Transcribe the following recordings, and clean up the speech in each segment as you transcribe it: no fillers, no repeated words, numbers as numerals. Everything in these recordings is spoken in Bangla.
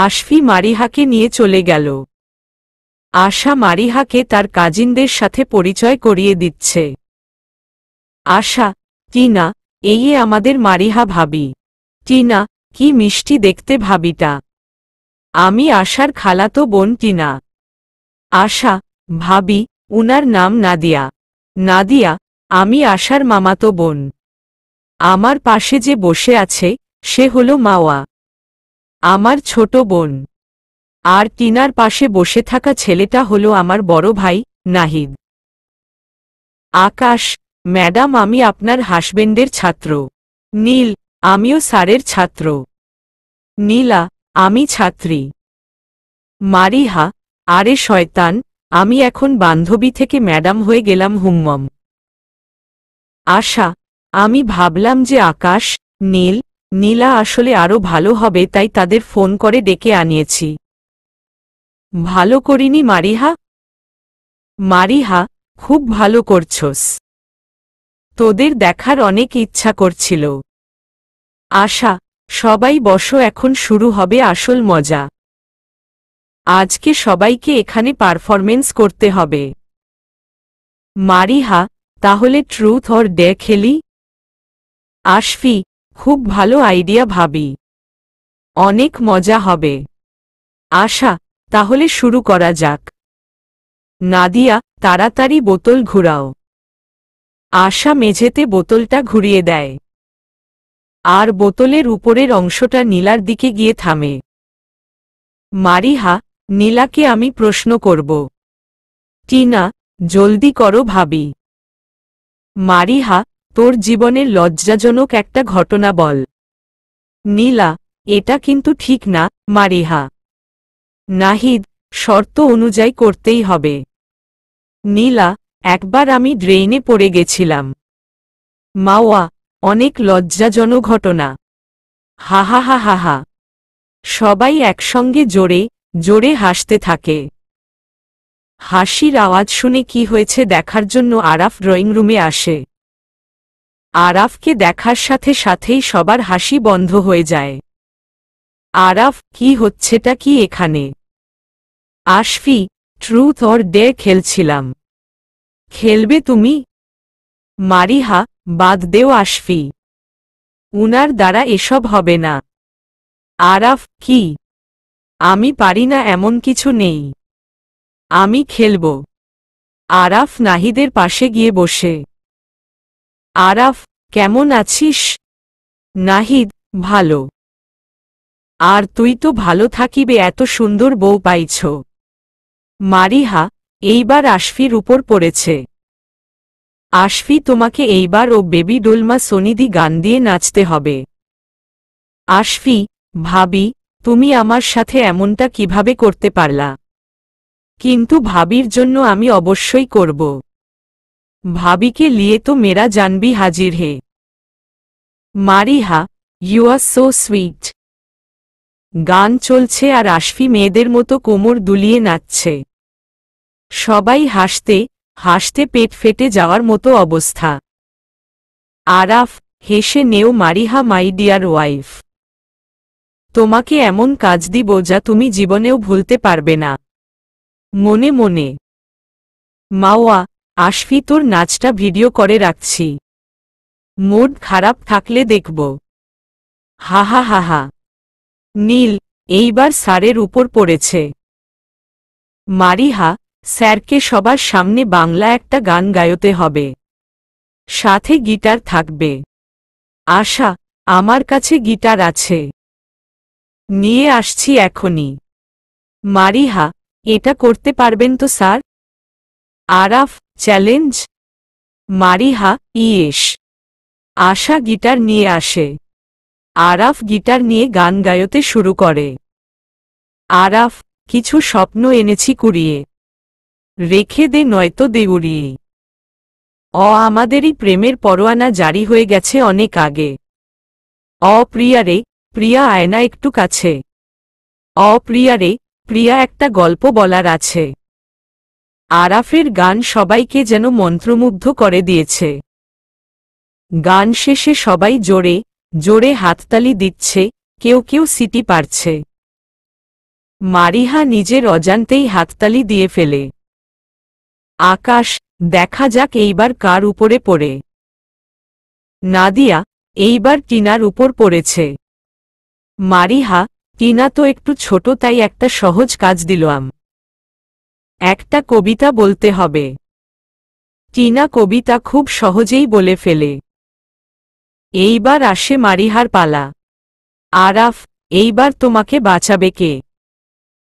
আশফি মারিহাকে নিয়ে চলে গেল। আশা মারিহাকে তার কাজিনদের সাথে পরিচয় করিয়ে দিচ্ছে। আশা, টিনা, এই আমাদের মারিহা ভাবি। টিনা, কি মিষ্টি দেখতে ভাবিটা। আমি আশার খালাতো বোন টিনা। আশা, ভাবি, উনার নাম নাদিয়া। নাদিয়া, আমি আশার মামাতো বোন। আমার পাশে যে বসে আছে সে হলো মাওয়া, আমার ছোট বোন। আর টিনার পাশে বসে থাকা ছেলেটা হলো আমার বড় ভাই নাহিদ। আকাশ, ম্যাডাম আমি আপনার হাসবেন্ডের ছাত্র। নীল, আমিও স্যারের ছাত্র। নীলা, আমি ছাত্রী। মারিহা, আরে শয়তান, আমি এখন বান্ধবী থেকে ম্যাডাম হয়ে গেলাম হুম্মম। আশা, আমি ভাবলাম যে আকাশ, নীল, নীলা আসলে আরো ভালো হবে তাই তাদের ফোন করে ডেকে আনিয়েছি। ভালো করিনি মারিহা? মারিহা, খুব ভালো করছস। তোদের দেখার অনেক ইচ্ছা করছিল। আশা, সবাই বসো, এখন শুরু হবে আসল মজা। আজকে সবাইকে এখানে পারফরমেন্স করতে হবে। মারিহা, তাহলে ট্রুথ অর ডেয়ার খেলি? আশফি, খুব ভালো আইডিয়া ভাবি। অনেক মজা হবে। আশা, তাহলে শুরু করা যাক। নাদিয়া, তাড়াতাড়ি বোতল ঘুরাও। আশা মেঝেতে বোতলটা ঘুরিয়ে দেয়। আর বোতলের উপরের অংশটা নীলার দিকে গিয়ে থামে। মারিহা, নীলাকে আমি প্রশ্ন করব। টিনা, জলদি করো ভাবি। মারিহা, তোর জীবনের লজ্জাজনক একটা ঘটনা বল। নীলা, এটা কিন্তু ঠিক না মারিহা। নাহিদ, শর্ত অনুযায়ী করতেই হবে। নীলা, একবার আমি ড্রেইনে পড়ে গেছিলাম। মাওয়া, অনেক লজ্জাজনক ঘটনা। হা হা হা হা হা। সবাই একসঙ্গে জোরে জোরে হাসতে থাকে। হাসির আওয়াজ শুনে কি হয়েছে দেখার জন্য আরাফ ড্রয়িং রুমে আসে। আরাফকে দেখার সাথে সাথেই সবার হাসি বন্ধ হয়ে যায়। আরাফ, কি হচ্ছেটা কি এখানে? আশফি, ট্রুথ অর ডেয়ার খেলছিলাম। খেলবে তুমি? মারিহা, বাদ দেও আশফি। উনার দ্বারা এসব হবে না। আরাফ, কি? আমি পারি না এমন কিছু নেই। আমি খেলব। আরাফ নাহিদের পাশে গিয়ে বসে। আরাফ, কেমন আছিস? নাহিদ, ভালো। আর তুই তো ভালো থাকিবে, এত সুন্দর বউ পাইছ। মারিহা, এইবার আশফির উপর পড়েছে। আশফি, তোমাকে এইবার ও বেবি ডোলমা সোনিদি গান দিয়ে নাচতে হবে। আশফি, ভাবি, তুমি আমার সাথে এমনটা কিভাবে করতে পারলা? কিন্তু ভাবির জন্য আমি অবশ্যই করব। ভাবিকে লিয়ে তো মেরা জানবি হাজির হে। মারিহা, ইউ আর সো সুইট। গান চলছে আর আশফি মেয়েদের মতো কোমর দুলিয়ে নাচছে। সবাই হাসতে হাসতে পেট ফেটে যাওয়ার মতো অবস্থা। আরাফ, হেসে নেও মারিহা মাই ডিয়ার ওয়াইফ। তোমাকে এমন কাজ দিব যা তুমি জীবনেও ভুলতে পারবে না। মনে মনে। মাওয়া, আশফি তোর নাচটা ভিডিও করে রাখছি। মুড খারাপ থাকলে দেখব। হা হা হা হা। নীল, এইবার স্যারের উপর পড়েছে। মারিহা, স্যারকে সবার সামনে বাংলা একটা গান গাইতে হবে। সাথে গিটার থাকবে। আশা, আমার কাছে গিটার আছে। নিয়ে আসছি এখনই। মারিহা, এটা করতে পারবেন তো স্যার? আরাফ, চ্যালেঞ্জ? মারিহা, ইয়েস। আশা গিটার নিয়ে আসে। আরাফ গিটার নিয়ে গান গাইতে শুরু করে। আরাফ, কিছু স্বপ্ন এনেছি কুড়িয়ে। রেখে দে নয়তো দে উড়িয়ে। আমাদেরই প্রেমের পরোয়ানা জারি হয়ে গেছে অনেক আগে। প্রিয়া রে, প্রিয়া আয়না একটু কাছে। প্রিয়া রে, প্রিয়া একটা গল্প বলার আছে। আরাফের গান সবাইকে যেন মন্ত্রমুগ্ধ করে দিয়েছে। গান শেষে সবাই জোরে জোরে হাততালি দিচ্ছে, কেউ কেউ সিটি পারছে। মারিহা নিজের অজান্তেই হাততালি দিয়ে ফেলে। আকাশ, দেখা যাক এইবার কার উপরে পড়ে। নাদিয়া, এইবার টিনার উপর পড়েছে। মারিহা, টিনা তো একটু ছোট, তাই একটা সহজ কাজ দিলাম। একটা কবিতা বলতে হবে। টিনা কবিতা খুব সহজেই বলে ফেলে। এইবার আসে মারিহার পালা। আরাফ, এইবার তোমাকে বাঁচাবে কে?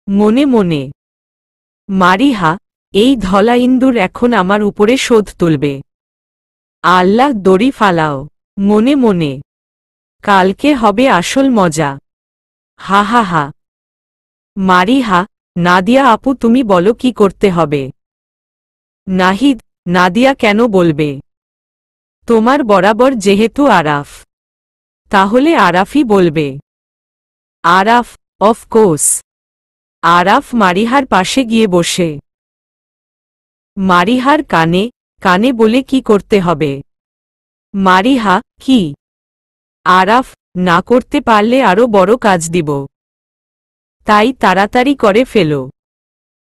মনে মনে। মারিহা, এই ধলা ইন্দুর এখন আমার উপরে শোধ তুলবে। আল্লাহ, দড়ি ফালাও। মনে মনে। কালকে হবে আসল মজা। হা হা হা। মারিহা, নাদিয়া আপু তুমি বলো কি করতে হবে? নাহিদ, নাদিয়া কেন বলবে? তোমার বরাবর যেহেতু আরাফ, তাহলে আরাফই বলবে। আরাফ, অফকোর্স। আরাফ মারিহার পাশে গিয়ে বসে। মারিহার কানে কানে বলে কি করতে হবে? মারিহা, কি? আরাফ, না করতে পারলে আরো বড় কাজ দিব। তাই তাড়াতাড়ি করে ফেলো।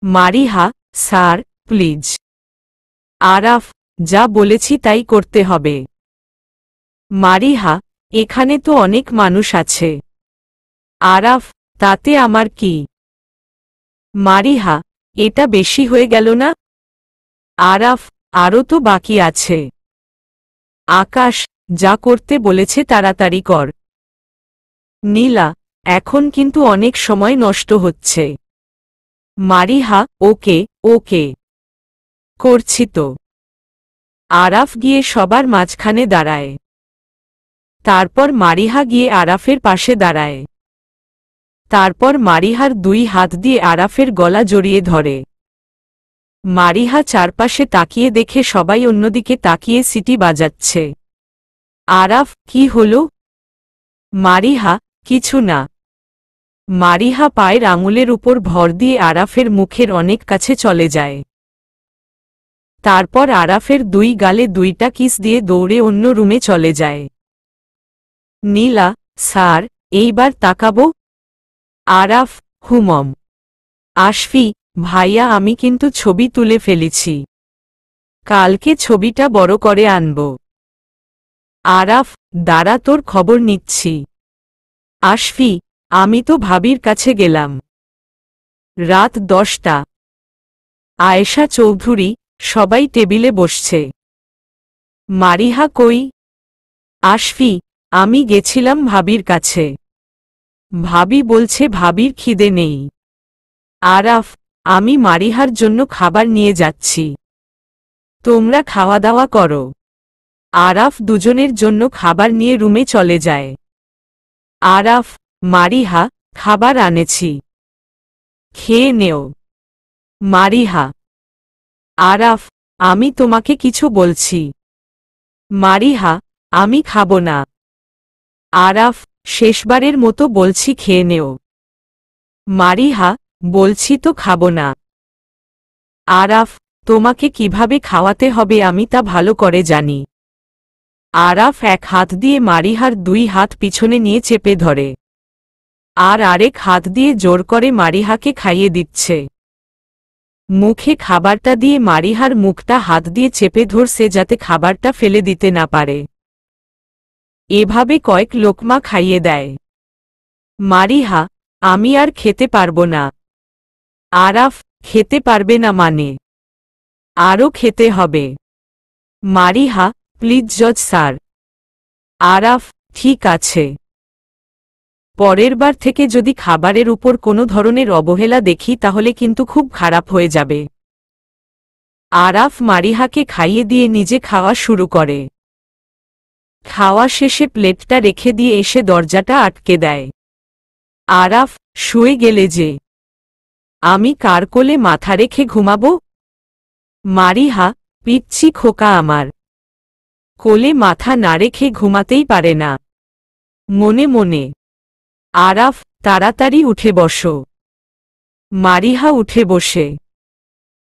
মারিহা, স্যার প্লিজ। আরাফ, যা বলেছি তাই করতে হবে। মারিহা, এখানে তো অনেক মানুষ আছে। আরাফ, তাতে আমার কি? মারিহা, এটা বেশি হয়ে গেল না? আরাফ, আরও তো বাকি আছে। আকাশ, যা করতে বলেছে তাড়াতাড়ি কর। নীলা, এখন কিন্তু অনেক সময় নষ্ট হচ্ছে। মারিহা, ওকে ওকে, করছি তো। আরাফ গিয়ে সবার মাঝখানে দাঁড়ায়। তারপর মারিহা গিয়ে আরাফের পাশে দাঁড়ায়। তারপর মারিহার দুই হাত দিয়ে আরাফের গলা জড়িয়ে ধরে। মারিহা চারপাশে তাকিয়ে দেখে সবাই অন্যদিকে তাকিয়ে সিটি বাজাচ্ছে। আরাফ, কি হলো? মারিহা, কিছু না। মারিহা পায়ের আঙুলের উপর ভর দিয়ে আরাফের মুখের অনেক কাছে চলে যায়। তারপর আরাফের দুই গালে দুইটা কিস দিয়ে দৌড়ে অন্য রুমে চলে যায়। নীলা, স্যার, এইবার তাকাবো? আরাফ, হুমম। আশফি, ভাইয়া আমি কিন্তু ছবি তুলে ফেলেছি। কালকে ছবিটা বড় করে আনব। আরাফ, দাঁড়া তোর খবর নিচ্ছি। আশফি, আমি তো ভাবির কাছে গেলাম। রাত 10টা। আয়েশা চৌধুরী, সবাই টেবিলে বসছে। মারিহা কই? আশফি, আমি গেছিলাম ভাবির কাছে। ভাবি বলছে ভাবির খিদে নেই। আরাফ, আমি মারিহার জন্য খাবার নিয়ে যাচ্ছি। তোমরা খাওয়া দাওয়া করো। আরাফ দুজনের জন্য খাবার নিয়ে রুমে চলে যায়। আরাফ, মারিহা, খাবার আনেছি, খেয়ে নেও। মারিহা। আরাফ, আমি তোমাকে কিছু বলছি। মারিহা, আমি খাবো না। আরাফ, শেষবারের মতো বলছি খেয়ে নেও। মারিহা, বলছি তো খাবো না। আরাফ, তোমাকে কিভাবে খাওয়াতে হবে আমি তা ভালো করে জানি। আরাফ এক হাত দিয়ে মারিহার দুই হাত পিছনে নিয়ে চেপে ধরে। আর আরেক হাত দিয়ে জোর করে মারিহাকে খাইয়ে দিচ্ছে। মুখে খাবারটা দিয়ে মারিহার মুখটা হাত দিয়ে চেপে ধরছে যাতে খাবারটা ফেলে দিতে না পারে। এভাবে কয়েক লোকমা খাইয়ে দেয়। মারিহা, আমি আর খেতে পারবো না। আরাফ, খেতে পারবে না মানে? আরও খেতে হবে। মারিহা, প্লিজ জজ স্যার। আরাফ, ঠিক আছে। পরের বার থেকে যদি খাবারের উপর কোনো ধরনের অবহেলা দেখি তাহলে কিন্তু খুব খারাপ হয়ে যাবে। আরাফ মারিহাকে খাইয়ে দিয়ে নিজে খাওয়া শুরু করে। খাওয়া শেষে প্লেটটা রেখে দিয়ে এসে দরজাটা আটকে দেয়। আরাফ, শুয়ে গেলে যে? আমি কার কোলে মাথা রেখে ঘুমাবো? মারিহা, পিচ্ছি খোকা আমার। কোলে মাথা না রেখে ঘুমাতেই পারে না। মনে মনে। আরাফ, তাড়াতাড়ি উঠে বসো। মারিহা উঠে বসে।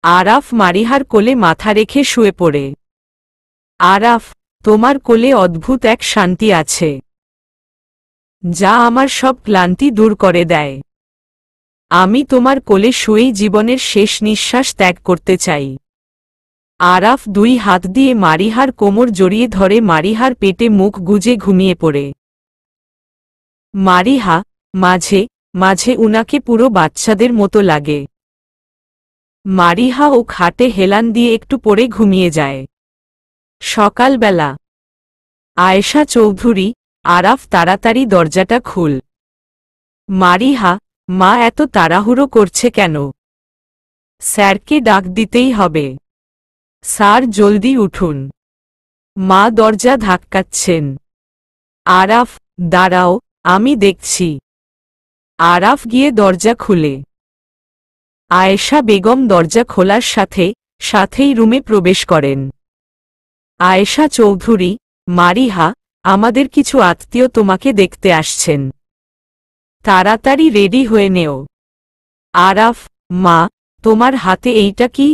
আরাফ মারিহার কোলে মাথা রেখে শুয়ে পড়ে। আরাফ, তোমার কোলে অদ্ভুত এক শান্তি আছে, যা আমার সব ক্লান্তি দূর করে দেয়। আমি তোমার কোলে শুয়েই জীবনের শেষ নিঃশ্বাস ত্যাগ করতে চাই। আরাফ 2 হাত দিয়ে মারিহার কোমর জড়িয়ে ধরে মারিহার পেটে মুখ গুজে ঘুমিয়ে পড়ে। মারিহা মাঝে মাঝে উনাকে পুরো বাচ্চাদের মতো লাগে। মারিহা ও খাটে হেলান দিয়ে একটু পরে ঘুমিয়ে যায়। সকালবেলা আয়েশা চৌধুরী, আরাফ তাড়াতাড়ি দরজাটা খুল। মারিহা, মা এত তাড়াহুড়ো করছে কেন? স্যারকে ডাক দিতেই হবে। স্যার জলদি উঠুন। মা দরজা ধাক্কাচ্ছেন। আরাফ, দাঁড়াও, আমি দেখছি। আরাফ গিয়ে দরজা খুলে। আয়েশা বেগম দরজা খোলার সাথে সাথেই রুমে প্রবেশ করেন। আয়েশা চৌধুরী, মারিহা, আমাদের কিছু আত্মীয় তোমাকে দেখতে আসছেন। তাড়াতাড়ি রেডি হয়ে নেও। আরাফ, মা, তোমার হাতে এইটা কি?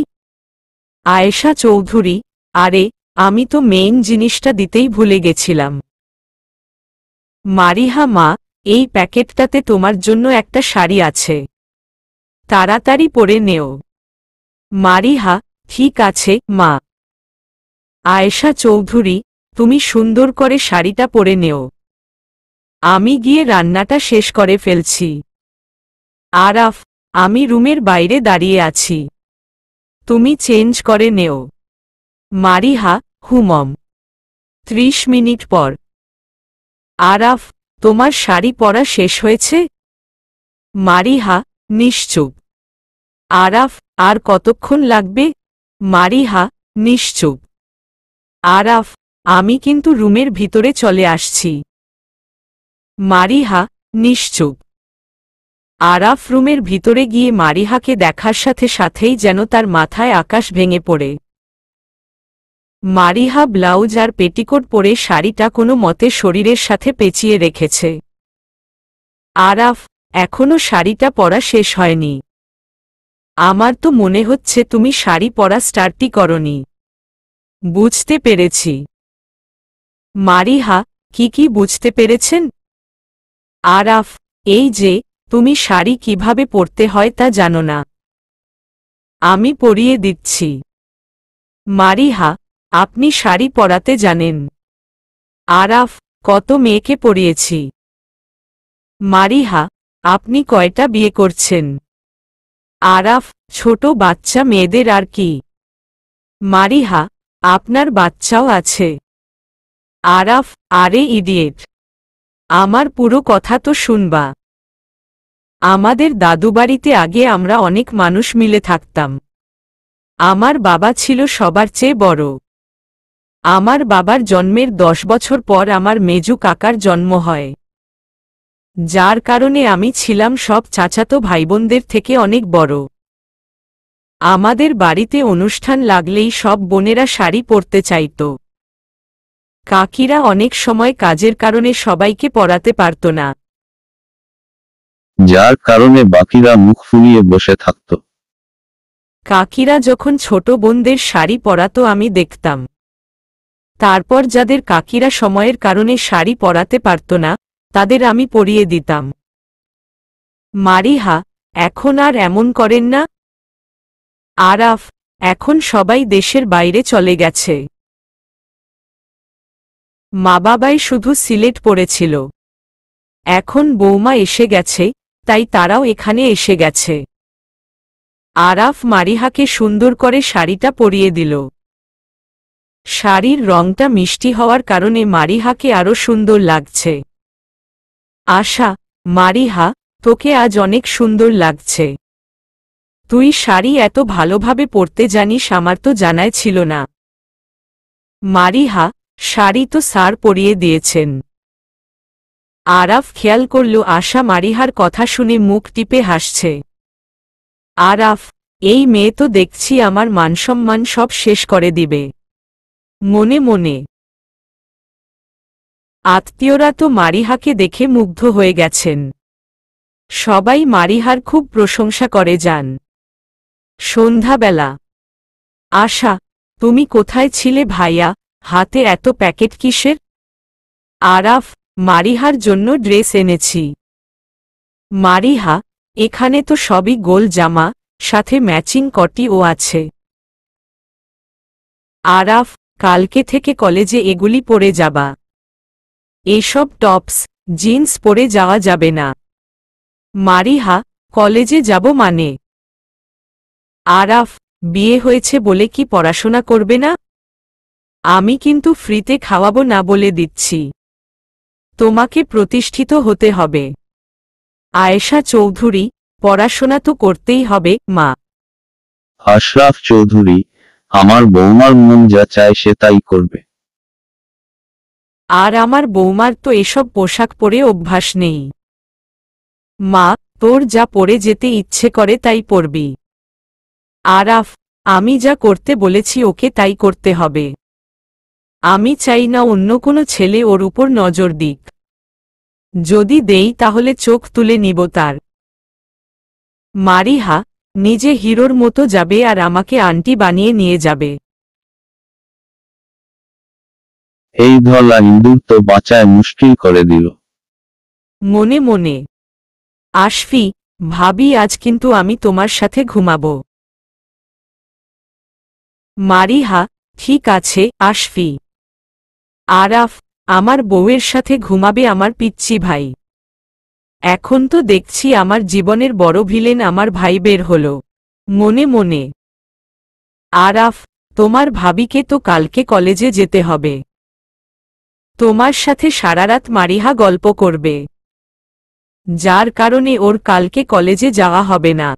আয়েশা চৌধুরী, আরে, আমি তো মেইন জিনিসটা দিতেই ভুলে গেছিলাম। মারিহা, মা, এই প্যাকেটটাতে তোমার জন্য একটা শাড়ি আছে। তাড়াতাড়ি পরে নেও। মারিহা, ঠিক আছে, মা। আয়েশা চৌধুরী, তুমি সুন্দর করে শাড়িটা পরে নেও। আমি গিয়ে রান্নাটা শেষ করে ফেলছি। আরাফ, আমি রুমের বাইরে দাঁড়িয়ে আছি। তুমি চেঞ্জ করে নেও। মারিহা, হুমম। 30 মিনিট পর। আরাফ, তোমার শাড়ি পরা শেষ হয়েছে? মারিহা, নিশ্চুপ। আরাফ, আর কতক্ষণ লাগবে? মারিহা, নিশ্চুপ। আরাফ, আমি কিন্তু রুমের ভিতরে চলে আসছি। মারিহা, নিশ্চুপ। আরাফ রুমের ভিতরে গিয়ে মারিহাকে দেখার সাথে সাথেই যেন তার মাথায় আকাশ ভেঙে পড়ে। মারিহা ব্লাউজ আর পেটিকোট পরে শাড়িটা কোনো মতে শরীরের সাথে পেঁচিয়ে রেখেছে। আরাফ, এখনো শাড়িটা পরা শেষ হয়নি। আমার তো মনে হচ্ছে তুমি শাড়ি পরা স্টার্টই করনি। বুঝতে পেরেছি। মারিহা, কি বুঝতে পেরেছেন? আরাফ, এই যে, তুমি শাড়ি কিভাবে পরতে হয় তা জানো না। আমি পরিয়ে দিচ্ছি। মারিহা, আপনি শাড়ি পরাতে জানেন? আরাফ, কত মেয়েকে পরিয়েছি। মারিহা, আপনি কয়টা বিয়ে করছেন? আরাফ, ছোট বাচ্চা মেয়েদের আর কি। মারিহা, আপনার বাচ্চাও আছে। আরাফ, আরে ইডিয়েট, আমার পুরো কথা তো শুনবা। আমাদের দাদুবাড়িতে আগে আমরা অনেক মানুষ মিলে থাকতাম। আমার বাবা ছিল সবার চেয়ে বড়। আমার বাবার জন্মের 10 বছর পর আমার মেজু কাকার জন্ম হয়, যার কারণে আমি ছিলাম সব চাচাতো ভাইবোনদের থেকে অনেক বড়। আমাদের বাড়িতে অনুষ্ঠান লাগলেই সব বোনেরা শাড়ি পরতে চাইত। কাকিরা অনেক সময় কাজের কারণে সবাইকে পরাতে পারত না, যার কারণে বাকিরা মুখ ফুলিয়ে বসে থাকত। কাকিরা যখন ছোট বোনদের শাড়ি পরাতো আমি দেখতাম। তারপর যাদের কাকিরা সময়ের কারণে শাড়ি পরাতে পারত না, তাদের আমি পরিয়ে দিতাম। মারিহা, এখন আর এমন করেন না? আরাফ, এখন সবাই দেশের বাইরে চলে গেছে। মা বাবাই শুধু সিলেট পড়েছিল। এখন বৌমা এসে গেছে, তাই তারাও এখানে এসে গেছে। আরাফ মারিহাকে সুন্দর করে শাড়িটা পরিয়ে দিল। শাড়ির রংটা মিষ্টি হওয়ার কারণে মারিহাকে আরো সুন্দর লাগছে। আশা, মারিহা, তোকে আজ অনেক সুন্দর লাগছে। তুই শাড়ি এত ভালোভাবে পরতে জানিস, আমার তো জানাই ছিল না। মারিহা, শাড়ি তো স্যার পরিয়ে দিয়েছেন। আরাফ খেয়াল করল আশা মারিহার কথা শুনে মুখ টিপে হাসছে। আরাফ, এই মেয়ে তো দেখছি আমার মানসম্মান সব শেষ করে দিবে। মনে মনে আত্মীয়রা তো মারিহাকে দেখে মুগ্ধ হয়ে গেছেন। সবাই মারিহার খুব প্রশংসা করে যান। সন্ধ্যাবেলা। আশা, তুমি কোথায় ছিলে ভাইয়া? হাতে এত প্যাকেট কিসের? আরাফ, মারিহার জন্য ড্রেস এনেছি। মারিহা, এখানে তো সবই গোল জামা, সাথে ম্যাচিং কটিও আছে। আরাফ, কালকে থেকে কলেজে এগুলি পরে যাবা। এসব টপস, জিন্স পরে যাওয়া যাবে না। মারিহা, কলেজে যাব মানে? আরাফ, বিয়ে হয়েছে বলে কি পড়াশোনা করবে না? আমি কিন্তু ফ্রিতে খাওয়াবো না বলে দিচ্ছি। তোমাকে প্রতিষ্ঠিত হতে হবে। আয়েশা চৌধুরী, পড়াশোনা তো করতেই হবে মা। আশরাফ চৌধুরী, আমার বৌমার মন যা চায় সে তাই করবে। আর আমার বৌমার তো এসব পোশাক পরে অভ্যাস নেই। মা, তোর যা পরে যেতে ইচ্ছে করে তাই পরবি। আরাফ, আমি যা করতে বলেছি ওকে তাই করতে হবে। আমি চাই না অন্য কোনো ছেলে ওর উপর নজর দিক। যদি দেই তাহলে চোখ তুলে নিব তার। মারিহা, নিজে হিরোর মতো যাবে আর আমাকে আন্টি বানিয়ে নিয়ে যাবে। এই ধলা ইন্দুর তো বাঁচায় মুশকিল করে দিল। মনে মনে, আশফি, ভাবি আজ কিন্তু আমি তোমার সাথে ঘুমাবো। মারিহা, ঠিক আছে আশফি। আরাফ, আমার বউয়ের সাথে ঘুমাবে আমার পিচ্চি ভাই। এখন তো দেখছি আমার জীবনের বড় ভিলেন আমার ভাই বের হল। মনে মনে, আরাফ, তোমার ভাবিকে তো কালকে কলেজে যেতে হবে। তোমার সাথে সারারাত মারিহা গল্প করবে, যার কারণে ওর কালকে কলেজে যাওয়া হবে না।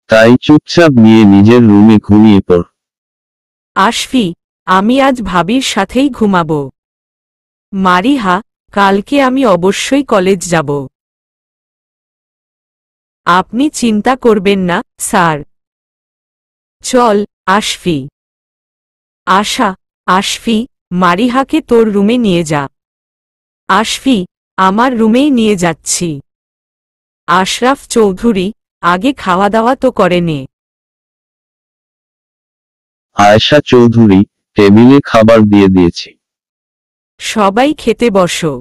তাই চুপচাপ নিয়ে নিজের রুমে ঘুমিয়ে পড়। আশফি, আমি আজ ভাবির সাথেই ঘুমাবো। মারিহা, কালকে আমি অবশ্যই কলেজ যাব। আপনি চিন্তা করবেন না স্যার। চল আশফি। আশা, আশফি, মারিহাকে তোর রুমে নিয়ে যা। আশফি, আমার রুমেই নিয়ে যাচ্ছি। আশরাফ চৌধুরী, আগে খাওয়া দাওয়া তো করে নে। আয়েশা চৌধুরী, টেবিলে খাবার দিয়ে দিয়েছি। সবাই খেতে বসো।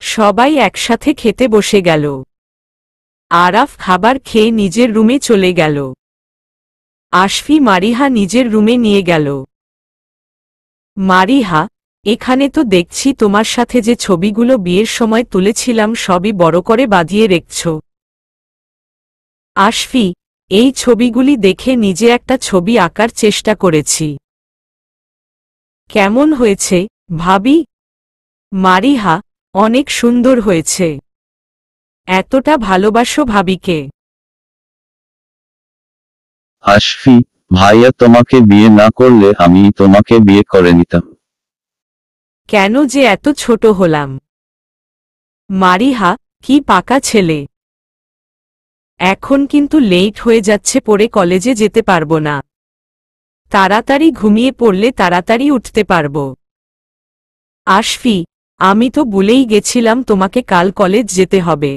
সবাই একসাথে খেতে বসে গেল। আরাফ খাবার খেয়ে নিজের রুমে চলে গেল। আশফি মারিহা নিজের রুমে নিয়ে গেল। মারিহা, এখানে তো দেখছি তোমার সাথে যে ছবিগুলো বিয়ের সময় তুলেছিলাম সবই বড় করে বাঁধিয়ে রেখছ। আশফি, এই ছবিগুলি দেখে নিজে একটা ছবি আঁকার চেষ্টা করেছি। কেমন হয়েছে ভাবি? মারিহা, অনেক সুন্দর হয়েছে। এতটা ভালোবাসো ভাবিকে? আশফি, ভাইয়া তোমাকে বিয়ে না করলে আমি তোমাকে বিয়ে করে নিতাম। কেন যে এত ছোট হলাম? মারিহা, কি পাকা ছেলে। এখন কিন্তু লেট হয়ে যাচ্ছে, পরে কলেজে যেতে পারবো না। তাড়াতাড়ি ঘুমিয়ে পড়লে তাড়াতাড়ি উঠতে পারবো। আশফি, আমি তো ভুলেই গেছিলাম তোমাকে কাল কলেজ যেতে হবে।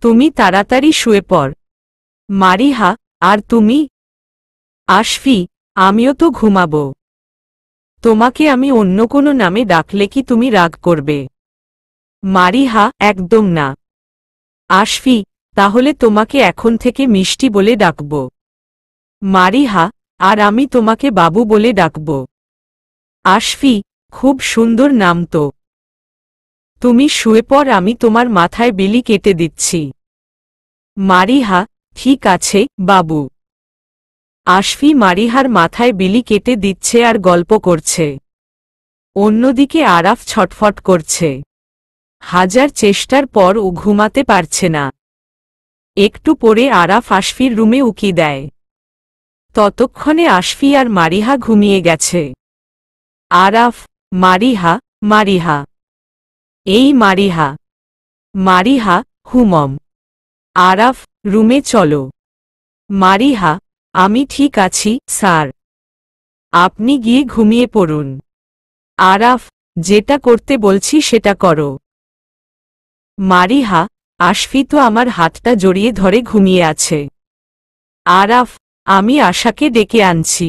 তুমি তাড়াতাড়ি শুয়ে পড়। মারিহা, আর তুমি? আশফি, আমিও তো ঘুমাবো। তোমাকে আমি অন্য কোনো নামে ডাকলে কি তুমি রাগ করবে? মারিহা, একদম না। আশফি, তাহলে তোমাকে এখন থেকে মিষ্টি বলে ডাকব। মারিহা, আর আমি তোমাকে বাবু বলে ডাকব। আশফি, খুব সুন্দর নাম তো। তুমি শুয়ে পড়, আমি তোমার মাথায় বিলি কেটে দিচ্ছি। মারিহা, ঠিক আছে বাবু। আশফি মারিহার মাথায় বিলি কেটে দিচ্ছে আর গল্প করছে। অন্যদিকে আরাফ ছটফট করছে। হাজার চেষ্টার পর ও ঘুমাতে পারছে না। একটু পরে আরাফ আশফির রুমে উকি দেয়। ততক্ষণে আশফি আর মারিহা ঘুমিয়ে গেছে। আরাফ, মারিহা, মারিহা। এই মারিহা। মারিহা, হুমম। আরাফ, রুমে চলো। মারিহা, আমি ঠিক আছি স্যার। আপনি গিয়ে ঘুমিয়ে পড়ুন। আরাফ, যেটা করতে বলছি সেটা করো। মারিহা, আশফি তো আমার হাতটা জড়িয়ে ধরে ঘুমিয়ে আছে। আরাফ, আমি আশাকে ডেকে আনছি।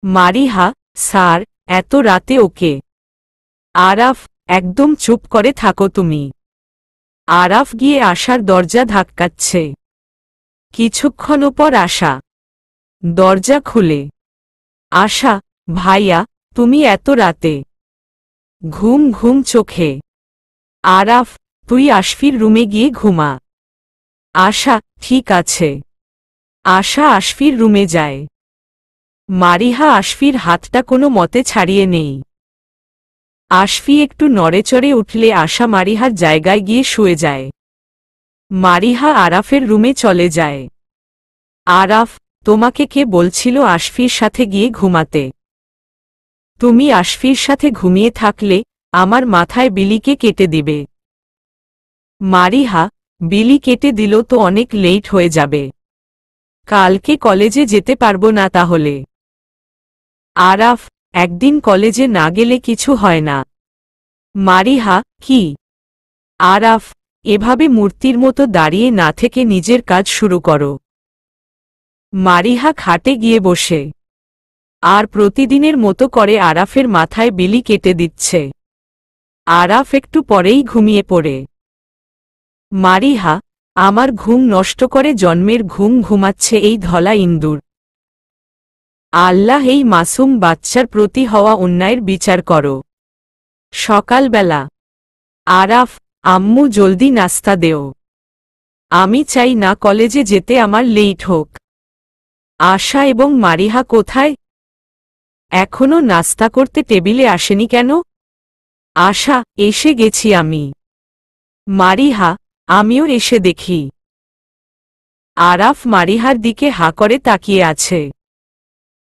মারিহা, স্যার, এত রাতে ওকে? আরাফ, একদম চুপ করে থাকো তুমি। আরাফ গিয়ে আশার দরজা ধাক্কাচ্ছে। কিছুক্ষণ পর আশা দরজা খুলে। আশা, ভাইয়া, তুমি এত রাতে? ঘুম ঘুম চোখে। আরাফ, তুই আশফির রুমে গিয়ে ঘুমা। আশা, ঠিক আছে। আশা আশফির রুমে যায়। মারিহা আশফির হাতটা কোনো মতে ছাড়িয়ে নেই। আশফি একটু নড়েচড়ে উঠলে আশা মারিহার জায়গায় গিয়ে শুয়ে যায়। মারিহা আরাফের রুমে চলে যায়। আরাফ, তোমাকে কে বলছিল আশফির সাথে গিয়ে ঘুমাতে? তুমি আশফির সাথে ঘুমিয়ে থাকলে আমার মাথায় বিলিকে কেটে দিবে। মারিহা, বিলি কেটে দিল তো অনেক লেট হয়ে যাবে। কালকে কলেজে যেতে পারবো না তাহলে। আরাফ, একদিন কলেজে না গেলে কিছু হয় না। মারিহা, কি? আরাফ, এভাবে মূর্তির মতো দাঁড়িয়ে না থেকে নিজের কাজ শুরু করো। মারিহা খাটে গিয়ে বসে আর প্রতিদিনের মতো করে আরাফের মাথায় বিলি কেটে দিচ্ছে। আরাফ একটু পরেই ঘুমিয়ে পড়ে। মারিহা, আমার ঘুম নষ্ট করে জন্মের ঘুম ঘুমাচ্ছে এই ধলা ইন্দুর। আল্লাহ, এই মাসুম বাচ্চার প্রতি হওয়া অন্যায়ের বিচার করো। সকালবেলা। আরাফ, আম্মু জলদি নাস্তা দেও। আমি চাই না কলেজে যেতে আমার লেট হোক। আশা এবং মারিহা কোথায়? এখনো নাস্তা করতে টেবিলে আসেনি কেন? আশা, এসে গেছি আমি। মারিহা, আমিও এসে দেখি। আরাফ মারিহার দিকে হা করে তাকিয়ে আছে।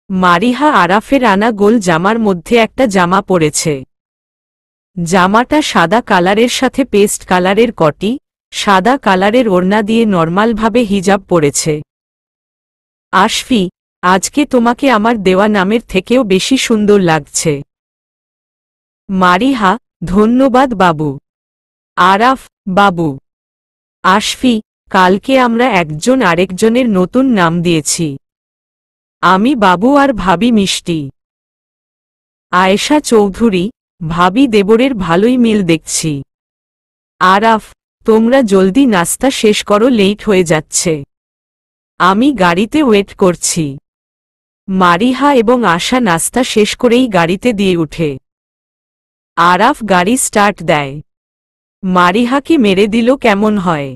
মারিহা আরাফের আনা গোল জামার মধ্যে একটা জামা পরেছে। জামাটা সাদা কালারের সাথে পেস্ট কালারের কটি, সাদা কালারের ওড়না দিয়ে নরমালভাবে হিজাব পরেছে। আশফি, আজকে তোমাকে আমার দেওয়া নামের থেকেও বেশি সুন্দর লাগছে। মারিহা, ধন্যবাদ বাবু। আরাফ, বাবু। আশফি, কালকে আমরা একজন আরেকজনের নতুন নাম দিয়েছি। আমি বাবু আর ভাবি মিষ্টি। আয়েশা চৌধুরী, ভাবি দেবরের ভালোই মিল দেখছি। আরাফ, তোমরা জলদি নাস্তা শেষ করো, লেট হয়ে যাচ্ছে। আমি গাড়িতে ওয়েট করছি। মারিহা এবং আশা নাস্তা শেষ করেই গাড়িতে দিয়ে উঠে। আরাফ গাড়ি স্টার্ট দেয়। মারিহাকে মেরে দিল কেমন হয়।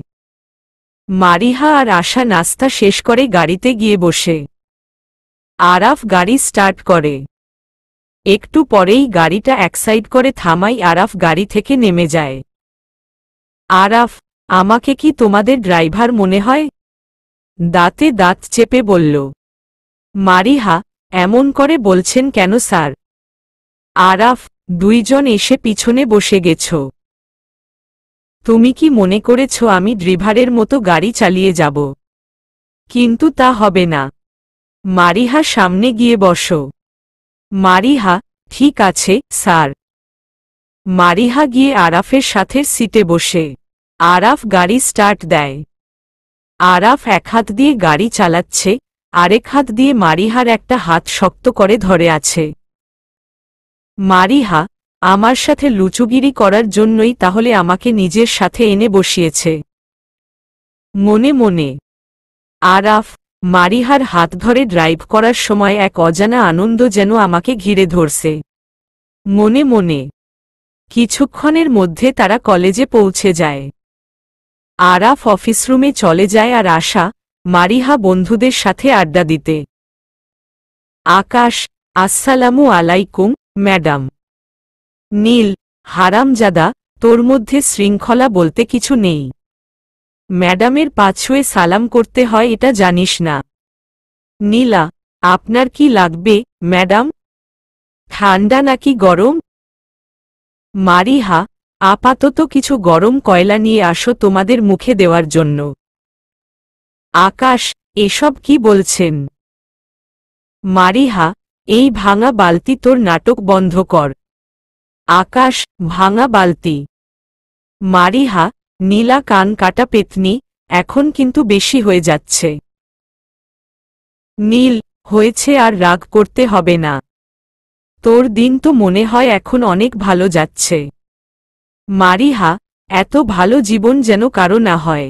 মারিহা আর আশা নাস্তা শেষ করে গাড়িতে গিয়ে বসে। আরাফ গাড়ি স্টার্ট করে। একটু পরেই গাড়িটা একসাইড করে থামাই আরাফ গাড়ি থেকে নেমে যায়। আরাফ, আমাকে কি তোমাদের ড্রাইভার মনে হয়? দাঁতে দাঁত চেপে বলল। মারিহা, এমন করে বলছেন কেন স্যার? আরাফ, দুইজন এসে পিছনে বসে গেছ। তুমি কি মনে করেছ আমি ড্রাইভারের মতো গাড়ি চালিয়ে যাব? কিন্তু তা হবে না। মারিহা, সামনে গিয়ে বসো। মারিহা, ঠিক আছে স্যার। মারিহা গিয়ে আরাফের সাথে সিটে বসে। আরাফ গাড়ি স্টার্ট দেয়। আরাফ এক হাত দিয়ে গাড়ি চালাচ্ছে, আরেক হাত দিয়ে মারিহার একটা হাত শক্ত করে ধরে আছে। মারিহা, আমার সাথে লুচুগিরি করার জন্যই তাহলে আমাকে নিজের সাথে এনে বসিয়েছে। মনে মনে। আরাফ, মারিহার হাত ধরে ড্রাইভ করার সময় এক অজানা আনন্দ যেন আমাকে ঘিরে ধরছে। মনে মনে। কিছুক্ষণের মধ্যে তারা কলেজে পৌঁছে যায়। আরাফ অফিস রুমে চলে যায় আর আশা, মারিহা বন্ধুদের সাথে আড্ডা দিতে। আকাশ, আসসালামু আলাইকুম ম্যাডাম। নীল, হারামজাদা, তোর মধ্যে শৃঙ্খলা বলতে কিছু নেই। ম্যাডামের পা ছুঁয়ে সালাম করতে হয় এটা জানিস না? নীলা, আপনার কি লাগবে ম্যাডাম? ঠান্ডা নাকি গরম? মারিহা, আপাতত কিছু গরম কয়লা নিয়ে আসো তোমাদের মুখে দেওয়ার জন্য। আকাশ, এসব কি বলছেন? মারিহা, এই ভাঙা বালতি তোর নাটক বন্ধ কর। আকাশ, ভাঙা বালতি? মারিহা, নীলা কান কাটা পেতনি, এখন কিন্তু বেশি হয়ে যাচ্ছে। নীল, হয়েছে আর রাগ করতে হবে না। তোর দিন তো মনে হয় এখন অনেক ভালো যাচ্ছে। মারিহা, এত ভালো জীবন যেন কারো না হয়।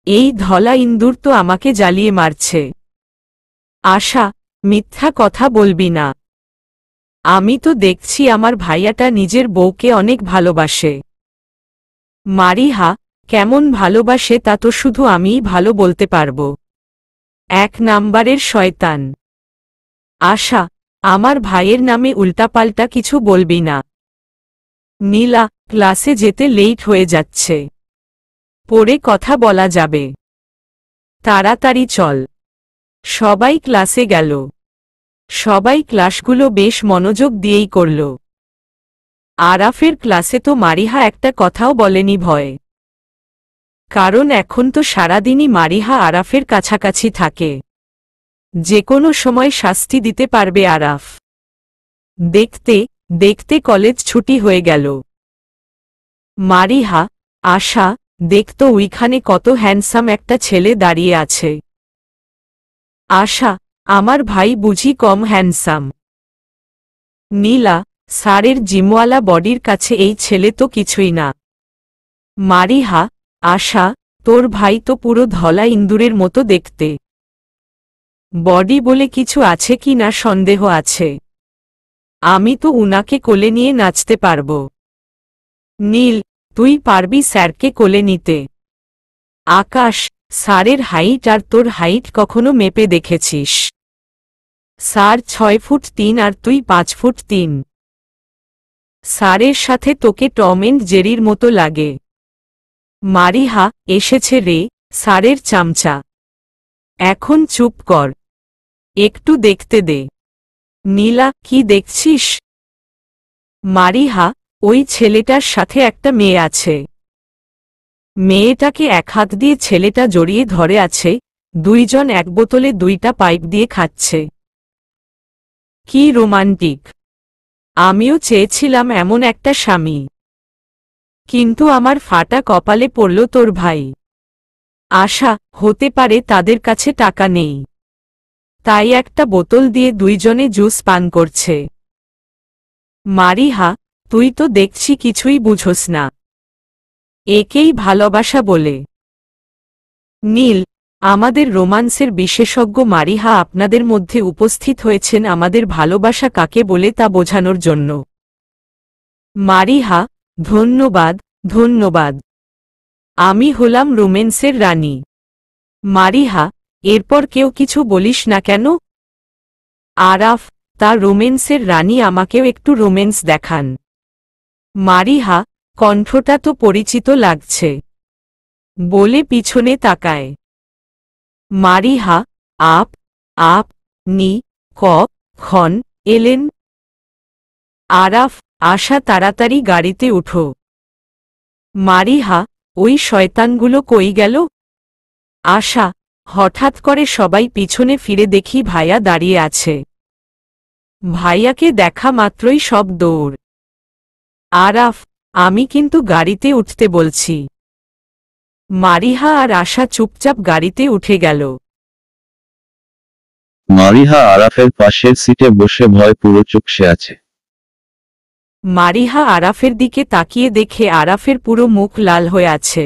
এই ধলা ইন্দুর তো আমাকে জ্বালিয়ে মারছে। আশা, মিথ্যা কথা বলবি না। আমি তো দেখছি আমার ভাইয়াটা নিজের বউকে অনেক ভালোবাসে। মারিহা, কেমন ভালোবাসে তা তো শুধু আমিই ভালো বলতে পারব। 1 নাম্বারের শয়তান। আশা, আমার ভাইয়ের নামে উল্টাপাল্টা কিছু বলবি না। নীলা, ক্লাসে যেতে লেট হয়ে যাচ্ছে। পরে কথা বলা যাবে। তাড়াতাড়ি চল। সবাই ক্লাসে গেল। সবাই ক্লাসগুলো বেশ মনোযোগ দিয়েই করল। আরাফের ক্লাসে তো মারিহা একটা কথাও বলেনি ভয়। কারণ এখন তো সারাদিনই মারিহা আরাফের কাছাকাছি থাকে। যে কোনো সময় শাস্তি দিতে পারবে আরাফ। দেখতে দেখতে কলেজ ছুটি হয়ে গেল। মারিহা, আশা, দেখতো ওইখানে কত হ্যান্ডসাম একটা ছেলে দাঁড়িয়ে আছে। আশা, আমার ভাই বুঝি কম হ্যান্ডসাম? নীলা, স্যারের জিমওয়ালা বডির কাছে এই ছেলে তো কিছুই না। মারিহা, আশা, তোর ভাই তো পুরো ধলা ইন্দুরের মতো দেখতে। বডি বলে কিছু আছে কি না সন্দেহ আছে। আমি তো উনাকে কোলে নিয়ে নাচতে পারব। নীল, তুই পারবি স্যারকে কোলে নিতে? আকাশ, স্যারের হাইট আর তোর হাইট কখনো মেপে দেখেছিস? স্যার 6 ফুট 3 আর তুই 5 ফুট 3। স্যারের সাথে তোকে টম এন্ড জেরির মতো লাগে। মারিহা, এসেছে রে, স্যারের চামচা। এখন চুপ কর। একটু দেখতে দে। নীলা, কি দেখছিস? মারিহা, ওই ছেলেটার সাথে একটা মেয়ে আছে। মেয়েটাকে এক হাত দিয়ে ছেলেটা জড়িয়ে ধরে আছে, দুইজন এক বোতলে 2টা পাইপ দিয়ে খাচ্ছে। কি রোমান্টিক! আমিও চেয়েছিলাম এমন একটা স্বামী। কিন্তু আমার ফাটা কপালে পড়ল তোর ভাই। আশা, হতে পারে তাদের কাছে টাকা নেই, তাই একটা বোতল দিয়ে দুইজনে জুস পান করছে। মারিহা, তুই তো দেখছি কিছুই বুঝোস না। একেই ভালোবাসা বলে। নীল, আমাদের রোমান্সের বিশেষজ্ঞ মারিহা আপনাদের মধ্যে উপস্থিত হয়েছেন আমাদের ভালোবাসা কাকে বলে তা বোঝানোর জন্য। মারিহা, ধন্যবাদ, ধন্যবাদ। আমি হলাম রোম্যান্সের রানী। মারিহা, এরপর কেউ কিছু বলিস না কেন? আরাফ, তা রোম্যান্সের রানী আমাকেও একটু রোম্যান্স দেখান। মারিহা, কণ্ঠটা তো পরিচিত লাগছে। বলে পিছনে তাকায়। মারিহা, আপ আপ নি ক খন এলেন। আরাফ, আশা, তাড়াতাড়ি গাড়িতে উঠো। মারিহা, ওই শয়তানগুলো কই গেল? আশা, হঠাৎ করে সবাই পিছনে ফিরে দেখি ভাইয়া দাঁড়িয়ে আছে। ভাইয়াকে দেখা মাত্রই সব দৌড়। আরাফ, আমি কিন্তু গাড়িতে উঠতে বলছি। মারিহা আর আশা চুপচাপ গাড়িতে উঠে গেল। মারিহা আরাফের পাশের সিটে বসে ভয় পুরো চুপসে আছে। মারিহা আরাফের দিকে তাকিয়ে দেখে আরাফের পুরো মুখ লাল হয়ে আছে।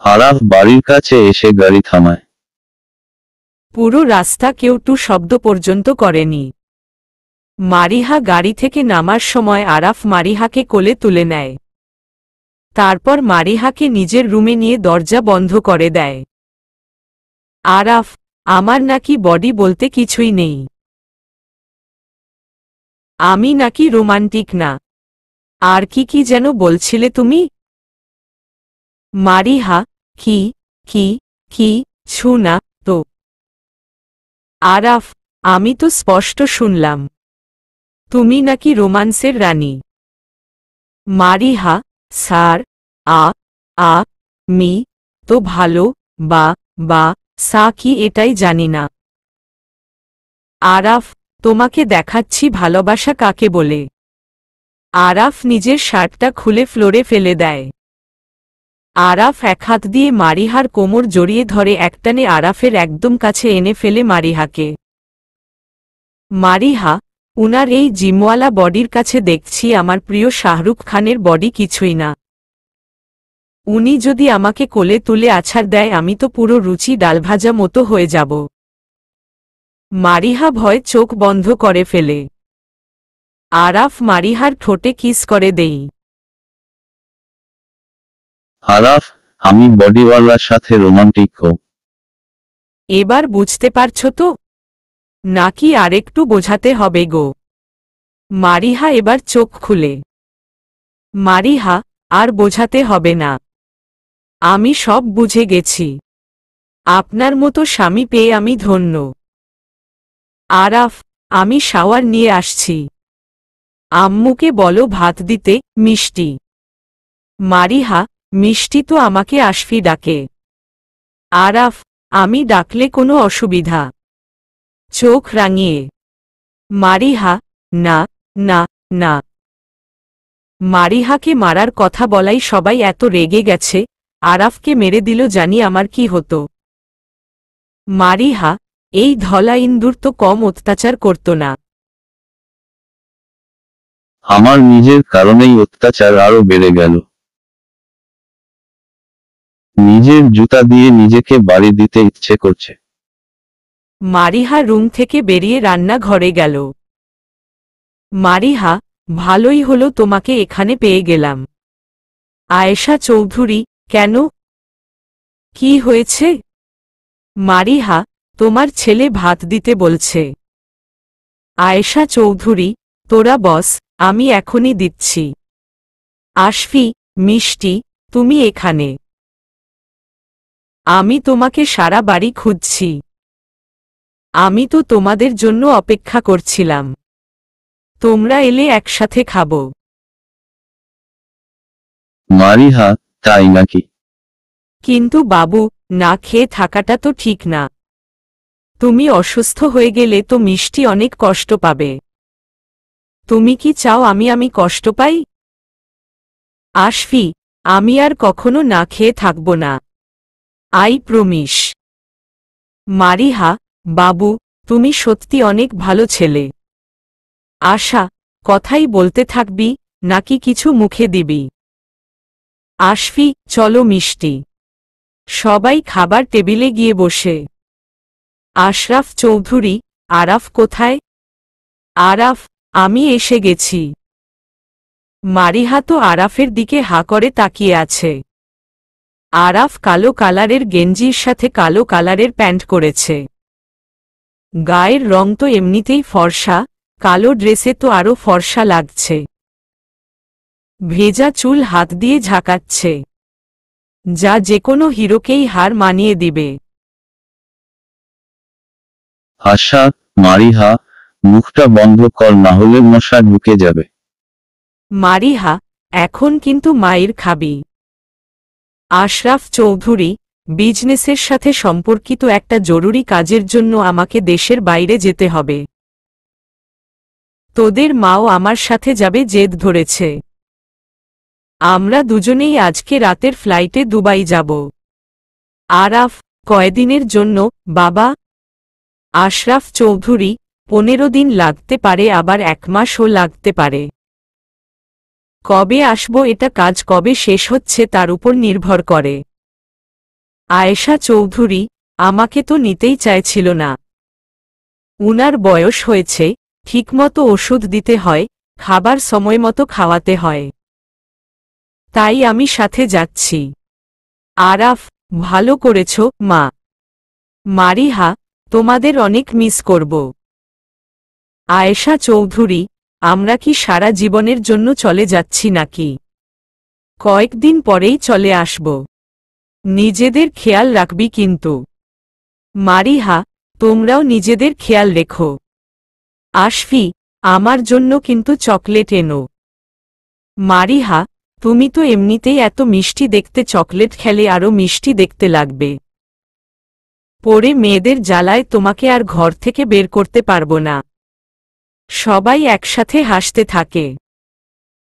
আরাফ বাড়ির কাছে এসে গাড়ি থামায়। পুরো রাস্তা কেউ টু শব্দ পর্যন্ত করেনি। মারিহা গাড়ি থেকে নামার সময় আরাফ মারিহাকে কোলে তুলে নেয়। তারপর মারিহাকে নিজের রুমে নিয়ে দরজা বন্ধ করে দেয়। আরাফ, আমার নাকি বডি বলতে কিছুই নেই। আমি নাকি রোমান্টিক না। আর কি কি যেন বলছিলে তুমি? মারিহা, কি কি কি ছু না তো। আরাফ, আমি তো স্পষ্ট শুনলাম তুমি নাকি রোমান্সের রানী। মারিহা, স্যার, আ আ মি তো ভালো বা বা সা কি এটাই জানি না। আরাফ, তোমাকে দেখাচ্ছি ভালোবাসা কাকে বলে। আরাফ নিজের শার্টটা খুলে ফ্লোরে ফেলে দেয়। আরাফ এক হাত দিয়ে মারিহার কোমর জড়িয়ে ধরে একটানে আরাফের একদম কাছে এনে ফেলে মারিহাকে। মারিহা, উনার এই জিমওয়ালা বডির কাছে দেখছি আমার প্রিয় শাহরুখ খানের বডি কিছুই না। উনি যদি আমাকে কোলে তুলে আছাড় দেয় আমি তো পুরো রুচি ডালভাজা মতো হয়ে যাব। মারিহা ভয় চোখ বন্ধ করে ফেলে। আরাফ মারিহার ঠোঁটে কিস করে দেই। আরাফ, আমি বডিওয়ালার সাথে রোমান্টিক হো। এবার বুঝতে পারছো তো? নাকি আরেকটু বোঝাতে হবে গো? মারিহা এবার চোখ খুলে। মারিহা, আর বোঝাতে হবে না, আমি সব বুঝে গেছি। আপনার মতো স্বামী পেয়ে আমি ধন্য। আরাফ, আমি শাওয়ার নিয়ে আসছি। আম্মুকে বলো ভাত দিতে, মিষ্টি। মারিহা, মিষ্টি তো আমাকে আশফি ডাকে। আরাফ, আমি ডাকলে কোনো অসুবিধা? চোখ রাঙিয়ে। মারিহা, না, না, না। মারিহাকে মারার কথা বলাই সবাই এত রেগে গেছে, আরাফকে মেরে দিল জানি আমার কি হতো। মারিহা, এই ধলা ইন্দুর তো কম অত্যাচার করত না। আমার নিজের কারণেই অত্যাচার আরো বেড়ে গেল। নিজের জুতা দিয়ে নিজেকে বাড়ি দিতে ইচ্ছে করছে। মারিহা রুম থেকে বেরিয়ে রান্নাঘরে গেল। মারিহা, ভালোই হলো তোমাকে এখানে পেয়ে গেলাম। আয়েশা চৌধুরী, কেন? কি হয়েছে? মারিহা, তোমার ছেলে ভাত দিতে বলছে। আয়েশা চৌধুরী, তোরা বস, আমি এখনই দিচ্ছি। আশফি, মিষ্টি, তুমি এখানে। আমি তোমাকে সারা বাড়ি খুঁজছি। আমি তো তোমাদের জন্য অপেক্ষা করছিলাম। তোমরা এলে একসাথে খাবো। মারিহা, তাই নাকি? কিন্তু বাবু, না খেয়ে থাকাটা তো ঠিক না। তুমি অসুস্থ হয়ে গেলে তো মিষ্টি অনেক কষ্ট পাবে। তুমি কি চাও আমি কষ্ট পাই? আশফি, আমি আর কখনো না খেয়ে থাকব না। I promise. মারিহা, বাবু, তুমি সত্যি অনেক ভালো ছেলে। আশা, কথাই বলতে থাকবি নাকি কিছু মুখে দিবি? আশফি, চলো মিষ্টি। সবাই খাবার টেবিলে গিয়ে বসে। আশরাফ চৌধুরী, আরাফ কোথায়? আরাফ, আমি এসে গেছি। মারিহা তো আরাফের দিকে হা করে তাকিয়ে আছে। আরাফ কালো কালারের গেঞ্জির সাথে কালো কালারের প্যান্ট করেছে। গায়ের রং তো এমনিতেই ফর্সা, কালো ড্রেসে তো আরো ফর্সা লাগছে। ভেজা চুল হাত দিয়ে ঝাঁকাচ্ছে, যা যেকোনো হিরোকেই হার মানিয়ে দিবে। আশা, মারিহা, মুখটা বন্ধ কর না হলে মশা ঢুকে যাবে। মারিহা, এখন কিন্তু মায়ের খাবি। আশরাফ চৌধুরী, বিজনেসের সাথে সম্পর্কিত একটা জরুরি কাজের জন্য আমাকে দেশের বাইরে যেতে হবে। তোদের মাও আমার সাথে যাবে জেদ ধরেছে। আমরা দুজনেই আজকে রাতের ফ্লাইটে দুবাই যাব। আরাফ, কয়দিনের জন্য, বাবা? আশরাফ চৌধুরী, 15 দিন লাগতে পারে, আবার 1 মাসও লাগতে পারে। কবে আসব এটা কাজ কবে শেষ হচ্ছে তার উপর নির্ভর করে। আয়েশা চৌধুরী, আমাকে তো নিতেই চাইছিল না। উনার বয়স হয়েছে, ঠিকমতো ওষুধ দিতে হয়, খাবার সময়মতো খাওয়াতে হয়। তাই আমি সাথে যাচ্ছি। আরাফ, ভালো করেছ মা। মারিহা, তোমাদের অনেক মিস করব। আয়েশা চৌধুরী, আমরা কি সারা জীবনের জন্য চলে যাচ্ছি নাকি? কয়েকদিন পরেই চলে আসব। নিজেদের খেয়াল রাখবি কিন্তু। মারিহা, তোমরাও নিজেদের খেয়াল রেখো। আশফি, আমার জন্য কিন্তু চকলেট এনো। মারিহা, তুমি তো এমনিতেই এত মিষ্টি দেখতে, চকলেট খেলে আরো মিষ্টি দেখতে লাগবে। পরে মেয়েদের জ্বালায় তোমাকে আর ঘর থেকে বের করতে পারবো না। সবাই একসাথে হাসতে থাকে।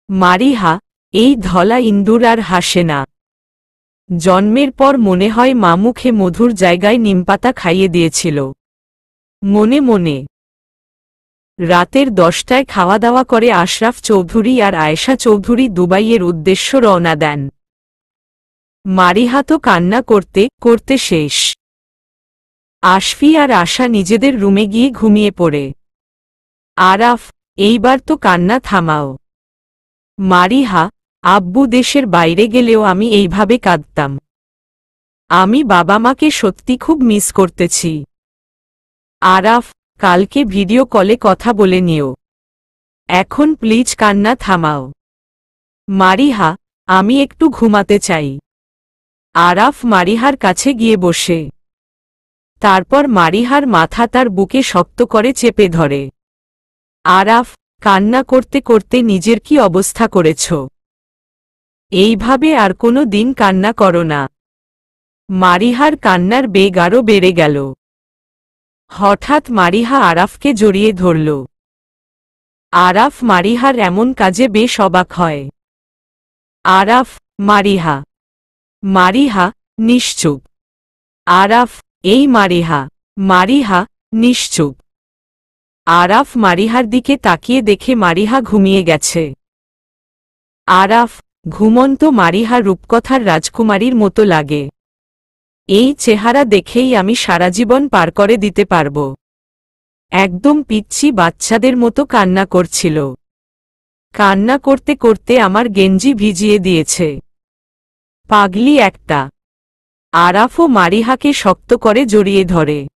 মারিহা, এই ধলা ইন্দুর আর হাসে না। জন্মের পর মনে হয় মা মুখে মধুর জায়গায় নিমপাতা খাইয়ে দিয়েছিল। মনে মনে রাতের 10টায় খাওয়া দাওয়া করে আশরাফ চৌধুরী আর আয়েশা চৌধুরী দুবাইয়ের উদ্দেশ্য রওনা দেন। মারিহা তো কান্না করতে করতে শেষ। আশফি আর আশা নিজেদের রুমে গিয়ে ঘুমিয়ে পড়ে। আরাফ, এইবার তো কান্না থামাও। মারিহা, আব্বু দেশের বাইরে গেলেও আমি এইভাবে কাঁদতাম। আমি বাবা মাকে সত্যি খুব মিস করতেছি। আরাফ, কালকে ভিডিও কলে কথা বলে নিও। এখন প্লিজ কান্না থামাও। মারিহা, আমি একটু ঘুমাতে চাই। আরাফ মারিহার কাছে গিয়ে বসে। তারপর মারিহার মাথা তার বুকে শক্ত করে চেপে ধরে। আরাফ, কান্না করতে করতে নিজের কি অবস্থা করেছ? এইভাবে আর কোনো দিন কান্না করো না। মারিহার কান্নার বেগ আরও বেড়ে গেল। হঠাৎ মারিহা আরাফকে জড়িয়ে ধরল। আরাফ মারিহার এমন কাজে বেশ অবাক হয়। আরাফ, মারিহা। মারিহা, নিশ্চুপ। আরাফ, এই মারিহা। মারিহা, নিশ্চুপ। আরাফ মারিহার দিকে তাকিয়ে দেখে মারিহা ঘুমিয়ে গেছে। আরাফ, ঘুমন্ত মারিহা রূপকথার রাজকুমারীর মতো লাগে। এই চেহারা দেখেই আমি সারা জীবন পার করে দিতে পারব। একদম পিচ্চি বাচ্চাদের মতো কান্না করছিল। কান্না করতে করতে আমার গেঞ্জি ভিজিয়ে দিয়েছে। পাগলি একটা। আরাফও মারিহাকে শক্ত করে জড়িয়ে ধরে।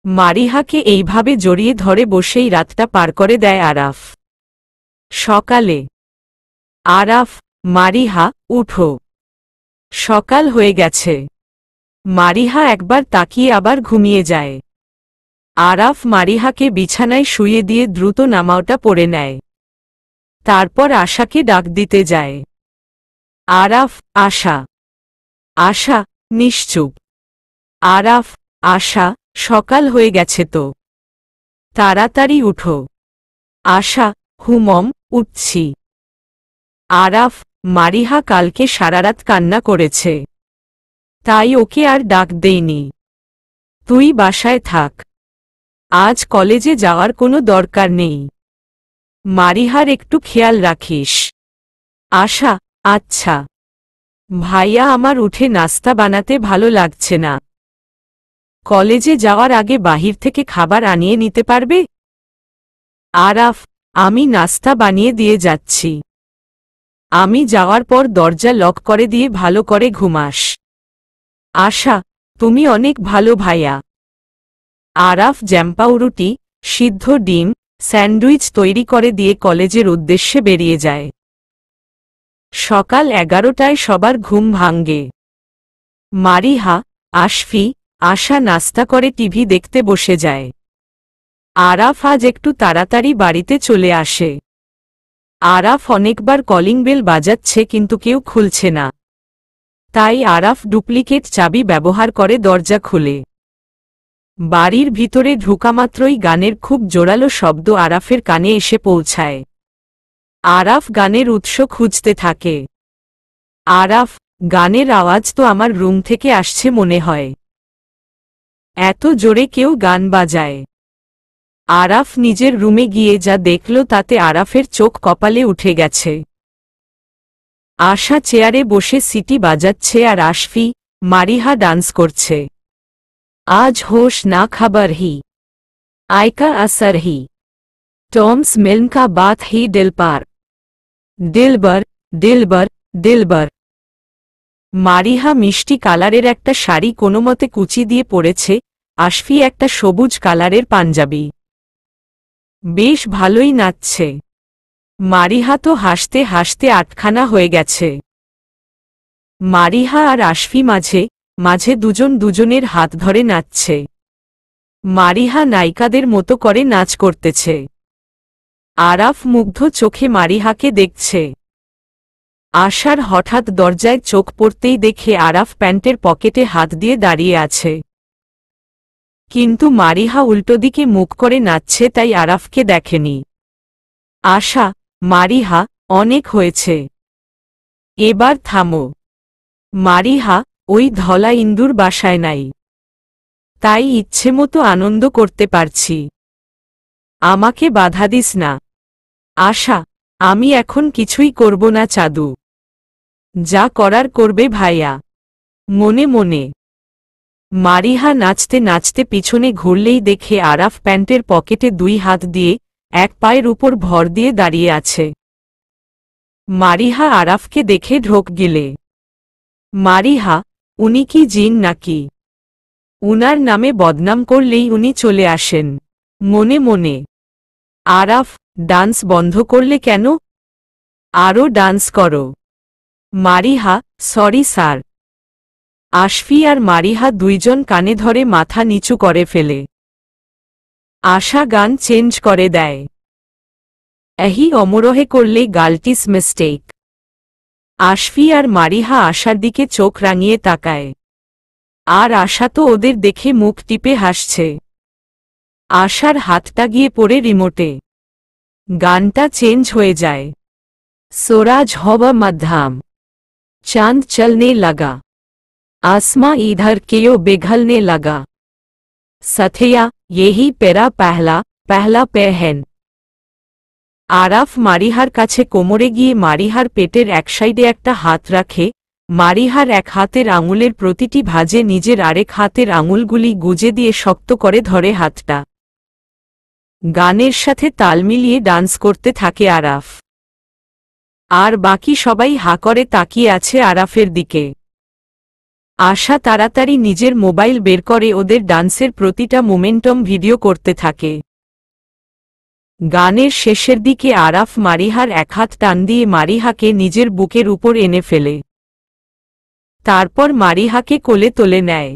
মারিহাকে এইভাবে জড়িয়ে ধরে বসেই রাতটা পার করে দেয় আরাফ। সকালে। আরাফ, মারিহা, উঠো। সকাল হয়ে গেছে। মারিহা একবার তাকিয়ে আবার ঘুমিয়ে যায়। আরাফ মারিহাকে বিছানায় শুইয়ে দিয়ে দ্রুত নামাওটা পরে নেয়। তারপর আশাকে ডাক দিতে যায়। আরাফ, আশা। আশা, নিশ্চুপ। আরাফ, আশা, সকাল হয়ে গেছে তো। তাড়াতাড়ি উঠো। আশা, হুমম, উঠছি। আরাফ, মারিহা কালকে সারারাত কান্না করেছে। তাই ওকে আর ডাক দেইনি। তুই বাসায় থাক। আজ কলেজে যাওয়ার কোনো দরকার নেই। মারিহার একটু খেয়াল রাখিস। আশা, আচ্ছা। ভাইয়া আমার উঠে নাস্তা বানাতে ভালো লাগছে না। কলেজে যাওয়ার আগে বাহির থেকে খাবার আনিয়ে নিতে পারবে? আরাফ, আমি নাস্তা বানিয়ে দিয়ে যাচ্ছি। আমি যাওয়ার পর দরজা লক করে দিয়ে ভালো করে ঘুমাস। আশা, তুমি অনেক ভালো ভাইয়া। আরাফ জ্যাম্পাউরুটি, সিদ্ধ ডিম, স্যান্ডউইচ তৈরি করে দিয়ে কলেজের উদ্দেশ্যে বেরিয়ে যায়। সকাল 11টায় সবার ঘুম ভাঙ্গে। মারিহা, আশফি, আশা নাস্তা করে টিভি দেখতে বসে যায়। আরাফ আজ একটু তাড়াতাড়ি বাড়িতে চলে আসে। আরাফ অনেকবার কলিং বেল বাজাচ্ছে কিন্তু কেউ খুলছে না। তাই আরাফ ডুপ্লিকেট চাবি ব্যবহার করে দরজা খুলে। বাড়ির ভিতরে ঢুকামাত্রই গানের খুব জোরালো শব্দ আরাফের কানে এসে পৌঁছায়। আরাফ গানের উৎস খুঁজতে থাকে। আরাফ, গানের আওয়াজ তো আমার রুম থেকে আসছে মনে হয়। এত জোরে কেউ গান বাজায়। আরাফ নিজের রুমে গিয়ে যা দেখল তাতে আরাফের চোখ কপালে উঠে গেছে। আশা চেয়ারে বসে সিটি বাজাচ্ছে আর আশফি, মারিহা ডান্স করছে। আজ হোশ না খবর হি, আয়কা আসর হি, টমস মিলন কা বাত হি দিল পার, দিলবর, দিলবর, দিলবর। মারিহা মিষ্টি কালারের একটা শাড়ি কোনোমতে কুচি দিয়ে পরেছে, আশফি একটা সবুজ কালারের পাঞ্জাবি। বেশ ভালোই নাচছে। মারিহা তো হাসতে হাসতে আটখানা হয়ে গেছে। মারিহা আর আশফি মাঝে মাঝে দুজন দুজনের হাত ধরে নাচছে। মারিহা নায়িকাদের মতো করে নাচ করতেছে। আরাফ মুগ্ধ চোখে মারিহাকে দেখছে। আশার হঠাৎ দরজায় চোখ পড়তেই দেখে আরাফ প্যান্টের পকেটে হাত দিয়ে দাঁড়িয়ে আছে। কিন্তু মারিহা উল্টো দিকে মুখ করে নাচছে তাই আরাফকে দেখেনি। আশা, মারিহা, অনেক হয়েছে। এবার থামো। মারিহা, ওই ধলা ইন্দুর বাসায় নাই। তাই ইচ্ছেমতো আনন্দ করতে পারছি। আমাকে বাধা দিস না। আশা, আমি এখন কিছুই করব না চাঁদু। যা করার করবে ভাইয়া। মনে মনে মারিহা নাচতে নাচতে পিছনে ঘুরলেই দেখে আরাফ প্যান্টের পকেটে 2 হাত দিয়ে এক পায়ের উপর ভর দিয়ে দাঁড়িয়ে আছে। মারিহা আরাফকে দেখে ঢোক গিলে। মারিহা, উনি কি জিন নাকি? উনার নামে বদনাম করলেই উনি চলে আসেন। মনে মনে আরাফ, ডান্স বন্ধ করলে কেন? আরও ডান্স করো। মারিহা, সরি স্যার। আশফি আর মারিহা দুইজন কানে ধরে মাথা নিচু করে ফেলে। আশা গান চেঞ্জ করে দেয়। এহি অমরহে করলে গালটিস মিস্টেক। আশফি আর মারিহা আশার দিকে চোখ রাঙিয়ে তাকায়। আর আশা তো ওদের দেখে মুখ টিপে হাসছে। আশার হাতটা গিয়ে পড়ে রিমোটে। গানটা চেঞ্জ হয়ে যায়। সোরাজ হওয়া মধ্যম, চাঁদ চলনে লাগা, आसमां इधर केयो बिघलने लगा, सथिया यही पेरा पहला पहला पेहन। আরাফ মারিহার কাছে কোমরে গিয়ে মারিহার পেটের এক সাইডে একটা হাত রাখে। মারিহার এক হাতের আঙুলের প্রতিটি ভাঁজে নিজের আরেক হাতের আঙুলগুলি গুজে দিয়ে শক্ত করে ধরে হাতটা। গানের সাথে তাল মিলিয়ে ডান্স করতে থাকে আরাফ। আর বাকি সবাই হা করে তাকিয়ে আছে আরাফের দিকে। আশা তাড়াতাড়ি নিজের মোবাইল বের করে ওদের ডান্সের প্রতিটা মোমেন্টাম ভিডিও করতে থাকে। গানের শেষের দিকে আরাফ মারিহার এক হাত টান দিয়ে মারিহাকে নিজের বুকের উপর এনে ফেলে। তারপর মারিহাকে কোলে তোলে নেয়।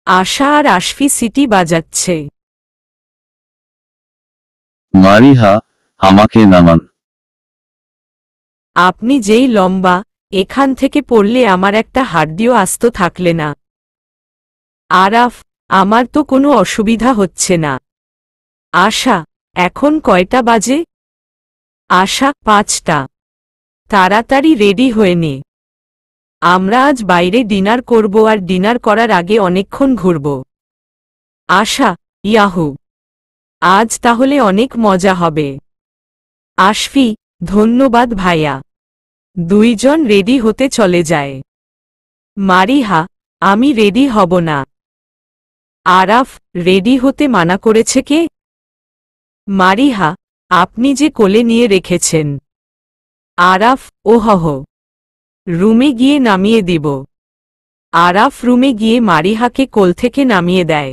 আশা আর আশফি সিটি বাজাচ্ছে। মারিহা, আমাকে নামান। আপনি যেই লম্বা, এখান থেকে পড়লে আমার একটা হাড্ডিও আস্ত থাকলে না। আরাফ, আমার তো কোনো অসুবিধা হচ্ছে না। আশা, এখন কয়টা বাজে? আশা, 5টা। তাড়াতাড়ি রেডি হয়ে নে। আমরা আজ বাইরে ডিনার করব আর ডিনার করার আগে অনেকক্ষণ ঘুরব। আশা, ইয়াহু, আজ তাহলে অনেক মজা হবে। আশফি, ধন্যবাদ ভাইয়া। দুইজন রেডি হতে চলে যায়। মারিহা, আমি রেডি হব না। আরাফ, রেডি হতে মানা করেছে কে? মারিহা, আপনি যে কোলে নিয়ে রেখেছেন। আরাফ, ওহহ, রুমে গিয়ে নামিয়ে দিব। আরাফ রুমে গিয়ে মারিহাকে কোল থেকে নামিয়ে দেয়।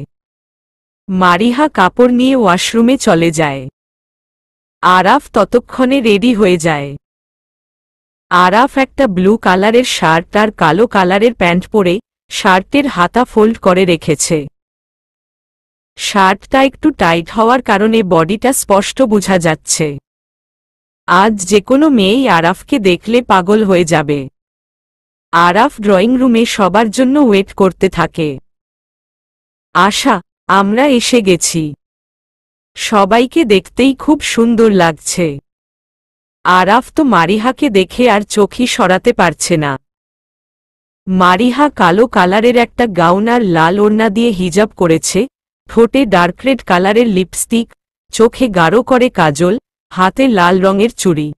মারিহা কাপড় নিয়ে ওয়াশরুমে চলে যায়। আরাফ ততক্ষণে রেডি হয়ে যায়। আরাফ একটা ব্লু কালারের শার্ট আর কালো কালারের প্যান্ট পরে শার্টের হাতা ফোল্ড করে রেখেছে। শার্টটা একটু টাইট হওয়ার কারণে বডিটা স্পষ্ট বোঝা যাচ্ছে। আজ যে কোনো মেয়েই আরাফকে দেখলে পাগল হয়ে যাবে। আরাফ ড্রয়িং রুমে সবার জন্য ওয়েট করতে থাকে। আশা, আমরা এসে গেছি। সবাইকে দেখতেই খুব সুন্দর লাগছে। আরাফ তো মারিহাকে দেখে আর চোখই সরাতে পারছে না। মারিহা কালো কালারের একটা গাউন আর লাল ওড়না দিয়ে হিজাব করেছে, ঠোঁটে ডার্ক রেড কালারের লিপস্টিক, চোখে গাঢ় করে কাজল, হাতে লাল রঙের চুড়ি,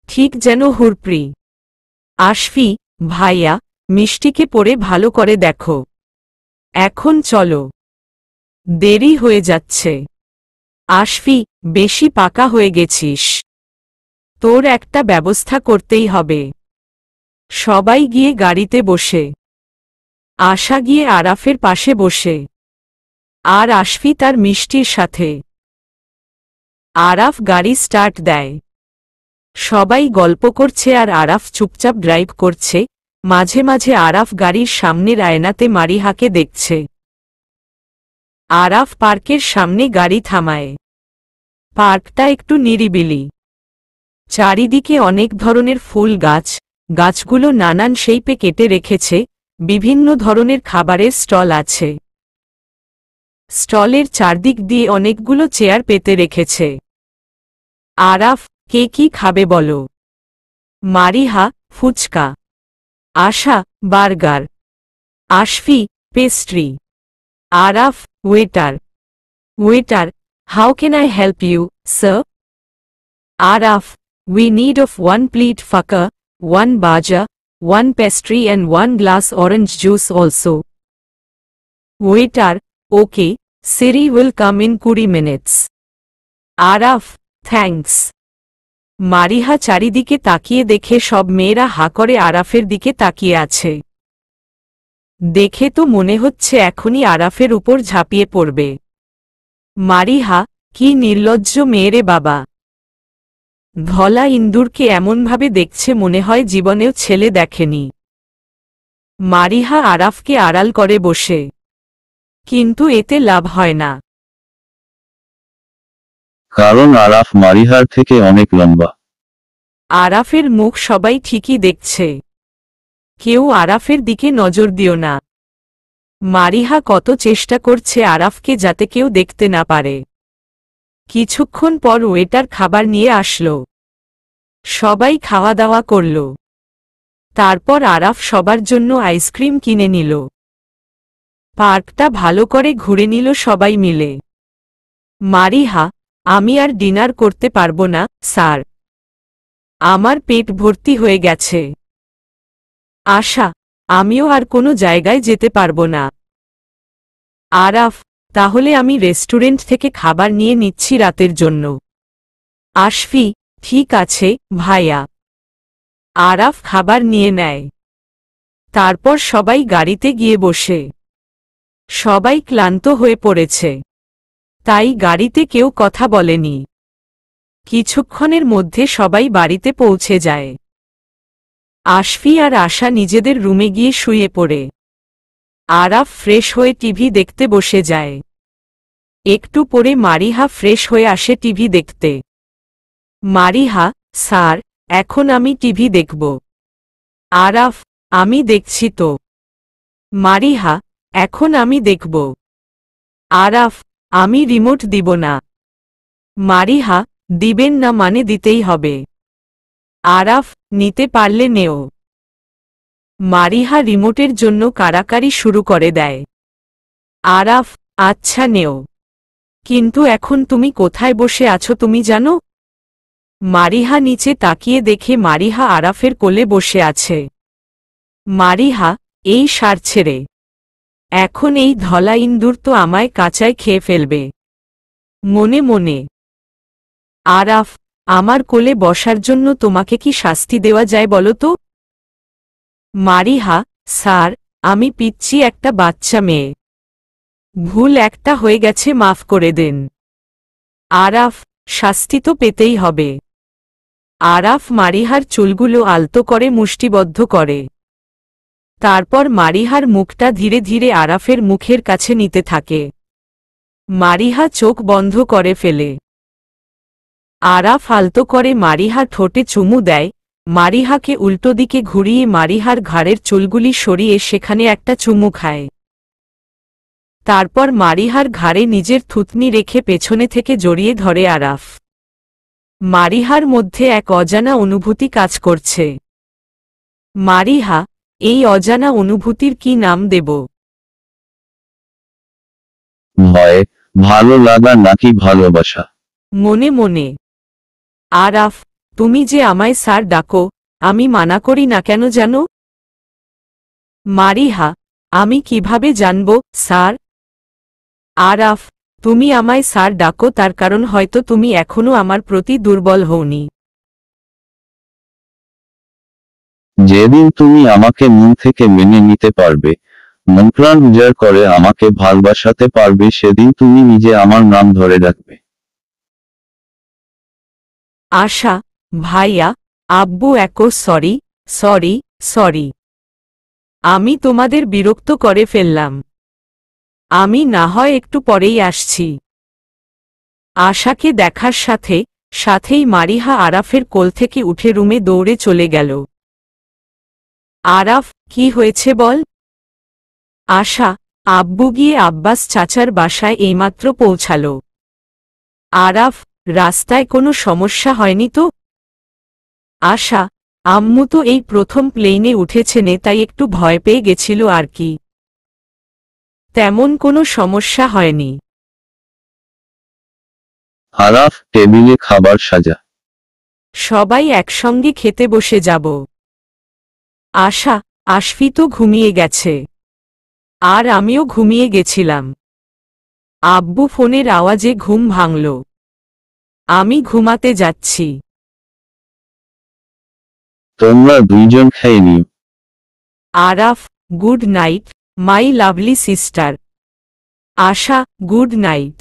ঠিক যেন হুরপ্রি। আশফি, ভাইয়া, মিষ্টিকে পরে ভালো করে দেখো। এখন চলো, দেরি হয়ে যাচ্ছে। আশফি, বেশি পাকা হয়ে গেছিস। তোর একটা ব্যবস্থা করতেই হবে। সবাই গিয়ে গাড়িতে বসে। আশা গিয়ে আরাফের পাশে বসে। আর আশফি তার মিষ্টির সাথে। আরাফ গাড়ি স্টার্ট দেয়। সবাই গল্প করছে আর আরাফ চুপচাপ ড্রাইভ করছে। মাঝে মাঝে আরাফ গাড়ির সামনের আয়নাতে মারিহাকে দেখছে। আরাফ পার্কের সামনে গাড়ি থামায়। পার্কটা একটু নিরিবিলি। চারিদিকে অনেক ধরনের ফুল গাছ, গাছগুলো নানান শেপে কেটে রেখেছে। বিভিন্ন ধরনের খাবারের স্টল আছে। স্টলের চারদিক দিয়ে অনেকগুলো চেয়ার পেতে রেখেছে। আরাফ, কে কি খাবে বলো? Mariha, phuchka. Asha, burger. Ashfi, pastry. Araf, waiter. Waiter, How can I help you, sir? Araf, we need of 1 plate fakka, 1 baja, 1 pastry and 1 glass orange juice also. Waiter, okay, Siri will come in 20 minutes. Araf, thanks. মারিহা চারিদিকে তাকিয়ে দেখে সব মেয়েরা হা করে আরাফের দিকে তাকিয়ে আছে। দেখে তো মনে হচ্ছে এখনই আরাফের উপর ঝাঁপিয়ে পড়বে। মারিহা, কি নির্লজ্জ মেয়েরে বাবা! ধলা ইন্দুরকে এমনভাবে দেখছে মনে হয় জীবনেও ছেলে দেখেনি। মারিহা আরাফকে আড়াল করে বসে, কিন্তু এতে লাভ হয় না। কারণ আরাফ মারিহার থেকে অনেক লম্বা। আরাফের মুখ সবাই ঠিকই দেখছে, কেউ আরাফের দিকে নজর দিও না। মারিহা কত চেষ্টা করছে আরাফকে যাতে কেউ দেখতে না পারে। কিছুক্ষণ পর ওয়েটার খাবার নিয়ে আসলো। সবাই খাওয়া দাওয়া করল। তারপর আরাফ সবার জন্য আইসক্রিম কিনে নিল। পার্কটা ভালো করে ঘুরে নিল সবাই মিলে। মারিহা, আমি আর ডিনার করতে পারবো না, স্যার। আমার পেট ভর্তি হয়ে গেছে। আশা, আমিও আর কোনো জায়গায় যেতে পারবো না। আরাফ, তাহলে আমি রেস্টুরেন্ট থেকে খাবার নিয়ে নিচ্ছি রাতের জন্য। আশফি, ঠিক আছে, ভাইয়া। আরাফ খাবার নিয়ে নেয়। তারপর সবাই গাড়িতে গিয়ে বসে। সবাই ক্লান্ত হয়ে পড়েছে, তাই গাড়িতে কেউ কথা বলেনি। কিছুক্ষণের মধ্যে সবাই বাড়িতে পৌঁছে যায়। আশফি আর আশা নিজেদের রুমে গিয়ে শুয়ে পড়ে। আরাফ ফ্রেশ হয়ে টিভি দেখতে বসে যায়। একটু পরে মারিহা ফ্রেশ হয়ে আসে টিভি দেখতে। মারিহা, স্যার, এখন আমি টিভি দেখব। আরাফ, আমি দেখছি তো। মারিহা, এখন আমি দেখব। আরাফ, আমি রিমোট দিব না। মারিহা, দিবেন না মানে দিতেই হবে। আরাফ, নিতে পারলে নেও। মারিহা রিমোটের জন্য কাড়াকাড়ি শুরু করে দেয়। আরাফ, আচ্ছা নেও, কিন্তু এখন তুমি কোথায় বসে আছো তুমি জানো? মারিহা নিচে তাকিয়ে দেখে মারিহা আরাফের কোলে বসে আছে। মারিহা, এই সার ছেড়ে। এখন এই ধলা ইন্দুর তো আমায় কাঁচায় খেয়ে ফেলবে। মনে মনে। আরাফ, আমার কোলে বসার জন্য তোমাকে কি শাস্তি দেওয়া যায় বলো তো? মারিহা, স্যার, আমি পিচ্ছি একটা বাচ্চা মেয়ে। ভুল একটা হয়ে গেছে, মাফ করে দেন। আরাফ, শাস্তি তো পেতেই হবে। আরাফ মারিহার চুলগুলো আলতো করে মুষ্টিবদ্ধ করে। তারপর মারিহার মুখটা ধীরে ধীরে আরাফের মুখের কাছে নিতে থাকে। মারিহা চোখ বন্ধ করে ফেলে। আরাফ আলতো করে মারিহার ঠোঁটে চুমু দেয়। মারিহাকে উল্টো দিকে ঘুরিয়ে মারিহার ঘাড়ের চুলগুলি সরিয়ে সেখানে একটা চুমু খায়। তারপর মারিহার ঘাড়ে নিজের থুতনি রেখে পেছনে থেকে জড়িয়ে ধরে আরাফ। মারিহার মধ্যে এক অজানা অনুভূতি কাজ করছে। মারিহা, এই অজানা অনুভূতির কি নাম দেব? ভয়, ভালো লাগা নাকি ভালোবাসা? মনে মনে। আরাফ, তুমি যে আমায় স্যার ডাকো, আমি মানা করি না কেন জানো? মারিহা, আমি কিভাবে জানব, স্যার? আরাফ, তুমি আমায় স্যার ডাকো তার কারণ হয়তো তুমি এখনো আমার প্রতি দুর্বল হওনি। যেদিন তুমি আমাকে মন থেকে মেনে নিতে পারবে, মন প্রাণ উজাড় করে আমাকে ভালবাসাতে পারবে, সেদিন তুমি নিজে আমার নাম ধরে ডাকবে। আশা, ভাইয়া, আব্বু একো সরি, সরি, সরি। আমি তোমাদের বিরক্ত করে ফেললাম। আমি না হয় একটু পরেই আসছি। আশাকে দেখার সাথে সাথেই মারিহা আরাফের কোল থেকে উঠে রুমে দৌড়ে চলে গেল। আরাফ, কি হয়েছে বল? আশা, আব্বু গিয়ে আব্বাস চাচার বাসায় এইমাত্র পৌঁছাল। আরাফ, রাস্তায় কোনো সমস্যা হয়নি তো? আশা, আম্মু তো এই প্রথম প্লেনে উঠেছেনে তাই একটু ভয় পেয়ে গেছিল আর কি। তেমন কোনো সমস্যা হয়নি। আরাফ, টেবিলে খাবার সাজা। সবাই একসঙ্গে খেতে বসে যাব। আশা, আশফি তো ঘুমিয়ে গেছে। আর আমিও ঘুমিয়ে গেছিলাম। আব্বু ফোনের আওয়াজে ঘুম ভাঙল। আমি ঘুমাতে যাচ্ছি। তোমরা দুইজন খেয়ে নিও। Araf, good night my lovely sister. Asha, good night.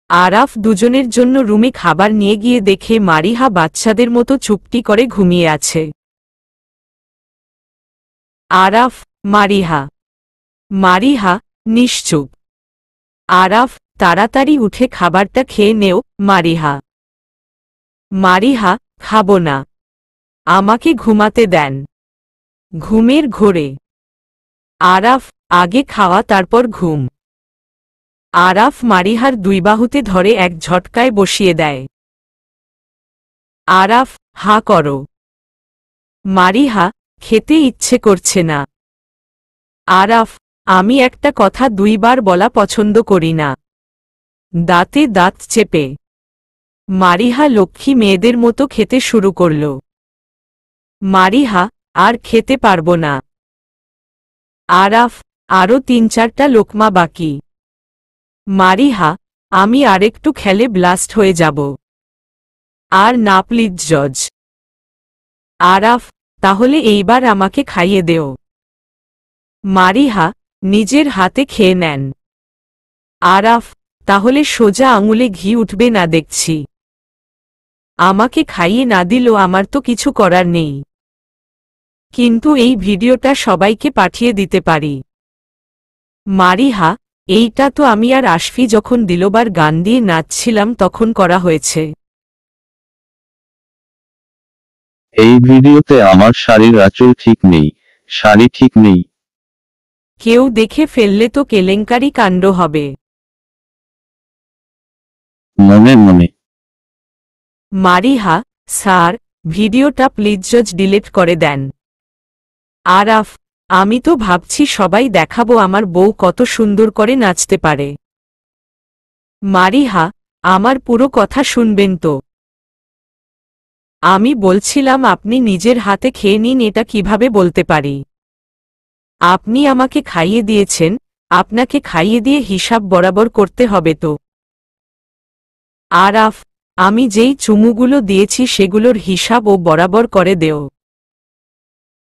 Araf দুজনের জন্য রুমে খাবার নিয়ে গিয়ে দেখে মারিহা বাচ্চাদের মতো চুপটি করে ঘুমিয়ে আছে। আরাফ, মারিহা। মারিহা, নিশ্চুপ। আরাফ, তাড়াতাড়ি উঠে খাবারটা খেয়ে নেও। মারিহা। মারিহা, খাবো না। আমাকে ঘুমাতে দেন। ঘুমের ঘোরে। আরাফ, আগে খাওয়া তারপর ঘুম। আরাফ মারিহার দুই বাহুতে ধরে এক ঝটকায় বসিয়ে দেয়। আরাফ, হা করো। মারিহা, খেতে ইচ্ছে করছে না। আরাফ, আমি একটা কথা দুইবার বলা পছন্দ করি না। দাঁতে দাঁত চেপে মারিহা লক্ষ্মী মেয়েদের মতো খেতে শুরু করল। মারিহা, আর খেতে পারবো না। আরাফ, আরও ৩-৪টা লোকমা বাকি। মারিহা, আমি আরেকটু খেলে ব্লাস্ট হয়ে যাব। আর না প্লিজ জজ। আরাফ, তাহলে এইবার আমাকে খাইয়ে দেও। মারিহা, নিজের হাতে খেয়ে নেন। আরাফ, তাহলে সোজা আঙুলে ঘি উঠবে না দেখছি। আমাকে খাইয়ে না দিলেও আমার তো কিছু করার নেই। কিন্তু এই ভিডিওটা সবাইকে পাঠিয়ে দিতে পারি। মারিহা, এইটা তো আমি আর আশফি যখন দিলবার গান দিয়ে নাচছিলাম তখন করা হয়েছে। এই ভিডিওতে আমার শাড়ির আঁচল ঠিক নেই। শাড়ি ঠিক নেই। কেউ দেখে ফেললে তো কেলেঙ্কারি কাণ্ড হবে। মনে মনে। মারিহা, স্যার, ভিডিওটা প্লিজ জজ ডিলিট করে দেন। আরাফ, আমি তো ভাবছি সবাই দেখাবো আমার বউ কত সুন্দর করে নাচতে পারে। মারিহা, আমার পুরো কথা শুনবেন তো। আমি বলছিলাম আপনি নিজের হাতে খেয়ে নিন, এটা কিভাবে বলতে পারি? আপনি আমাকে খাইয়ে দিয়েছেন, আপনাকে খাইয়ে দিয়ে হিসাব বরাবর করতে হবে তো। আরাফ, আমি যেই চুমুগুলো দিয়েছি সেগুলোর হিসাব ও বরাবর করে দেও।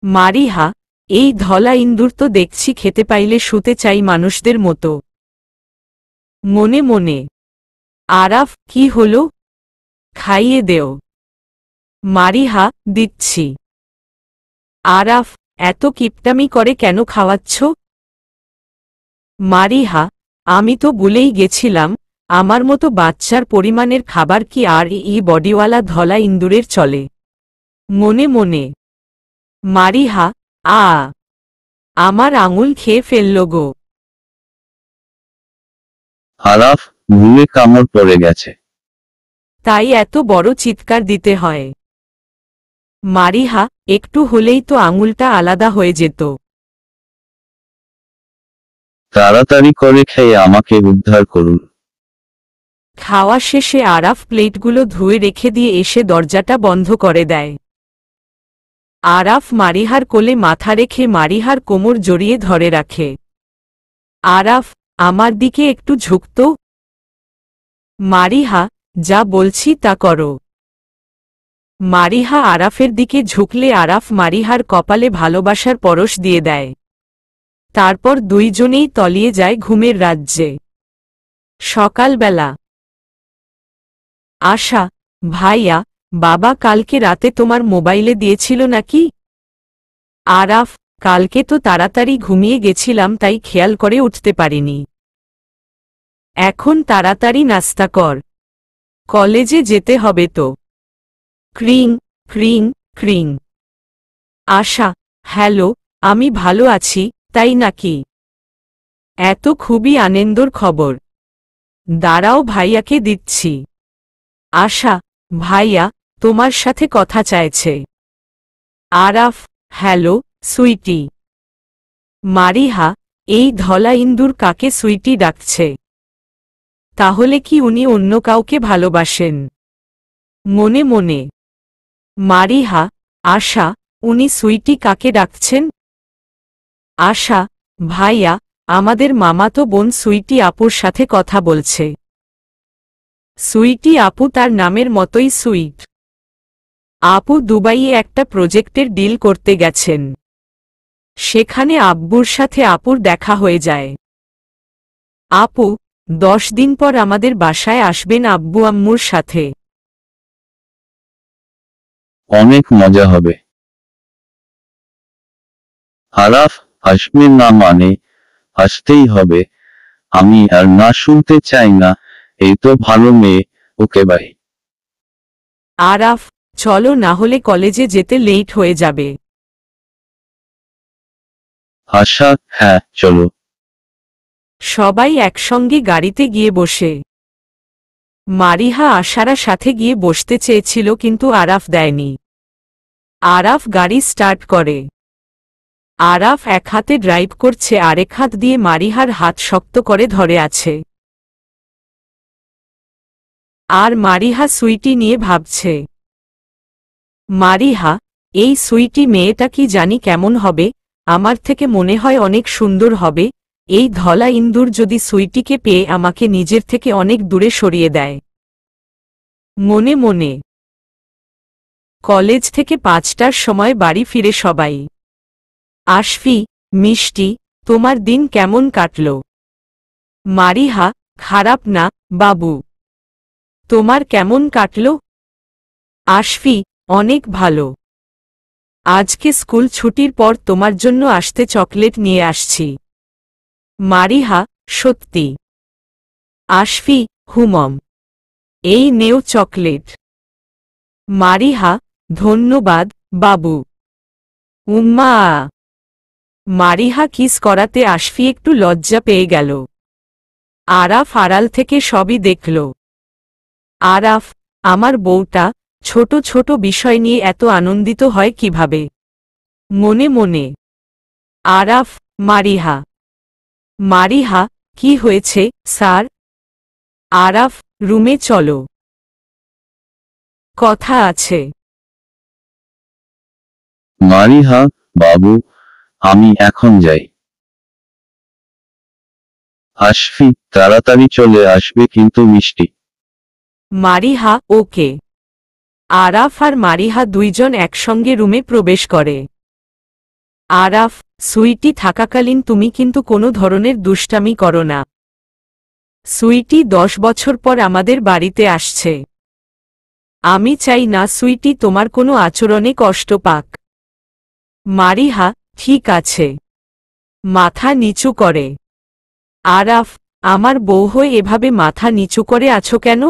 মারিহা, এই ধলা ইন্দুর তো দেখছি খেতে পাইলে শুতে চাই মানুষদের মতো। মনে মনে। আরাফ, কি হলো? খাইয়ে দেও। মারিহা, দিচ্ছি। আরাফ, এত কিপটামি করে কেন খাওয়াচ্ছ? মারিহা, আমি তো ভুলেই গেছিলাম, আমার মতো বাচ্চার পরিমাণের খাবার কি আর এই বডিওয়ালা ধলা ইন্দুরের চলে? মনে মনে। মারিহা, আমার আঙুল খেয়ে ফেলল গো। আরাফ, ভুলে কামড় পড়ে গেছে। তাই এত বড় চিৎকার দিতে হয়? মারিহা, একটু হলেই তো আঙুলটা আলাদা হয়ে যেত। তাড়াতাড়ি করে খেয়ে আমাকে উদ্ধার করুন। খাওয়া শেষে আরাফ প্লেটগুলো ধুয়ে রেখে দিয়ে এসে দরজাটা বন্ধ করে দেয়। আরাফ মারিহার কোলে মাথা রেখে মারিহার কোমর জড়িয়ে ধরে রাখে। আরাফ, আমার দিকে একটু ঝুঁকত। মারিহা, যা বলছি তা করো। মারিহা আরাফের দিকে ঝুঁকলে আরাফ মারিহার কপালে ভালোবাসার পরশ দিয়ে দেয়। তারপর দুইজনেই তলিয়ে যায় ঘুমের রাজ্যে। সকালবেলা। আশা, ভাইয়া, বাবা কালকে রাতে তোমার মোবাইলে দিয়েছিল নাকি? আরাফ, কালকে তো তাড়াতাড়ি ঘুমিয়ে গেছিলাম তাই খেয়াল করে উঠতে পারিনি। এখন তাড়াতাড়ি নাস্তা কর, কলেজে যেতে হবে তো। ক্রিং ক্রিং ক্রিং। আশা, হ্যালো, আমি ভালো আছি, তাই নাকি? এত খুবই আনন্দর খবর। দাঁড়াও ভাইয়াকে দিচ্ছি। আশা, ভাইয়া, তোমার সাথে কথা চাইছে। আরাফ, হ্যালো, সুইটি। মারিহা, এই ধলা ইন্দুর কাকে সুইটি ডাকছে? তাহলে কি উনি অন্য কাউকে ভালোবাসেন? মনে মনে। মারিহা, আশা, উনি সুইটি কাকে ডাকছেন? আশা, ভাইয়া, আমাদের মামাতো বোন সুইটি আপুর সাথে কথা বলছে। সুইটি আপু তার নামের মতোই সুইট। আপু দুবাইয়ে একটা প্রজেক্টের ডিল করতে গেছেন। সেখানে আব্বুর সাথে আপুর দেখা হয়ে যায়। আপু 10 দিন পর আমাদের বাসায় আসবেন আব্বু আম্মুর সাথে। অনেক মজা হবে। আরাফ, আসবেন না মানে? আসতেই হবে। আমি আর না শুনতে চাই না। এই তো ভালো মেয়ে। Okay bye. আরাফ, চলো না হলে কলেজে যেতে লেট হয়ে যাবে। আশা, হ্যাঁ চলো। সবাই একসঙ্গে গাড়িতে গিয়ে বসে। মারিহা আশারা সাথে গিয়ে বসতে চেয়েছিল কিন্তু আরাফ দেয়নি। আরাফ গাড়ি স্টার্ট করে। আরাফ এক হাতে ড্রাইভ করছে, আরেক হাত দিয়ে মারিহার হাত শক্ত করে ধরে আছে। আর মারিহা সুইটি নিয়ে ভাবছে। মারিহা, এই সুইটি মেয়েটা কি জানি কেমন হবে, আমার থেকে মনে হয় অনেক সুন্দর হবে। এই ধলা ইন্দুর যদি সুইটিকে পেয়ে আমাকে নিজের থেকে অনেক দূরে সরিয়ে দেয়। মনে মনে। কলেজ থেকে 5টার সময় বাড়ি ফিরে সবাই। আশফি, মিষ্টি, তোমার দিন কেমন কাটল? মারিহা, খারাপ না, বাবু। তোমার কেমন কাটল? আশফি, অনেক ভালো। আজকে স্কুল ছুটির পর তোমার জন্য আসতে চকলেট নিয়ে আসছি। মারিহা, সত্যি? আশফি, হুমম। এই নেও চকলেট। মারিহা, ধন্যবাদ, বাবু। উম্মা। মারিহা কিস করাতে আশফি একটু লজ্জা পেয়ে গেল। আরাফ আড়াল থেকে সবই দেখল। আরাফ, আমার বউটা ছোট ছোট বিষয় নিয়ে এত আনন্দিত হয় কিভাবে? মনে মনে। আরাফ, মারিহা। মারিহা, কি হয়েছে স্যার? আরাফ, রুমে চলো, কথা আছে। মারিহা, বাবু, আমি এখন যাই। আশফি, তাড়াতাড়ি চলে আসবে কিন্তু মিষ্টি। মারিহা, ওকে। আরাফ আর মারিহা দুইজন একসঙ্গে রুমে প্রবেশ করে। আরাফ, সুইটি থাকাকালীন তুমি কিন্তু কোনো ধরনের দুষ্টামি করো না। সুইটি 10 বছর পর আমাদের বাড়িতে আসছে। আমি চাই না সুইটি তোমার কোনো আচরণে কষ্ট পাক। মারিহা, ঠিক আছে। মাথা নিচু করে। আরাফ, আমার বউ হয়ে এভাবে মাথা নিচু করে আছো কেন?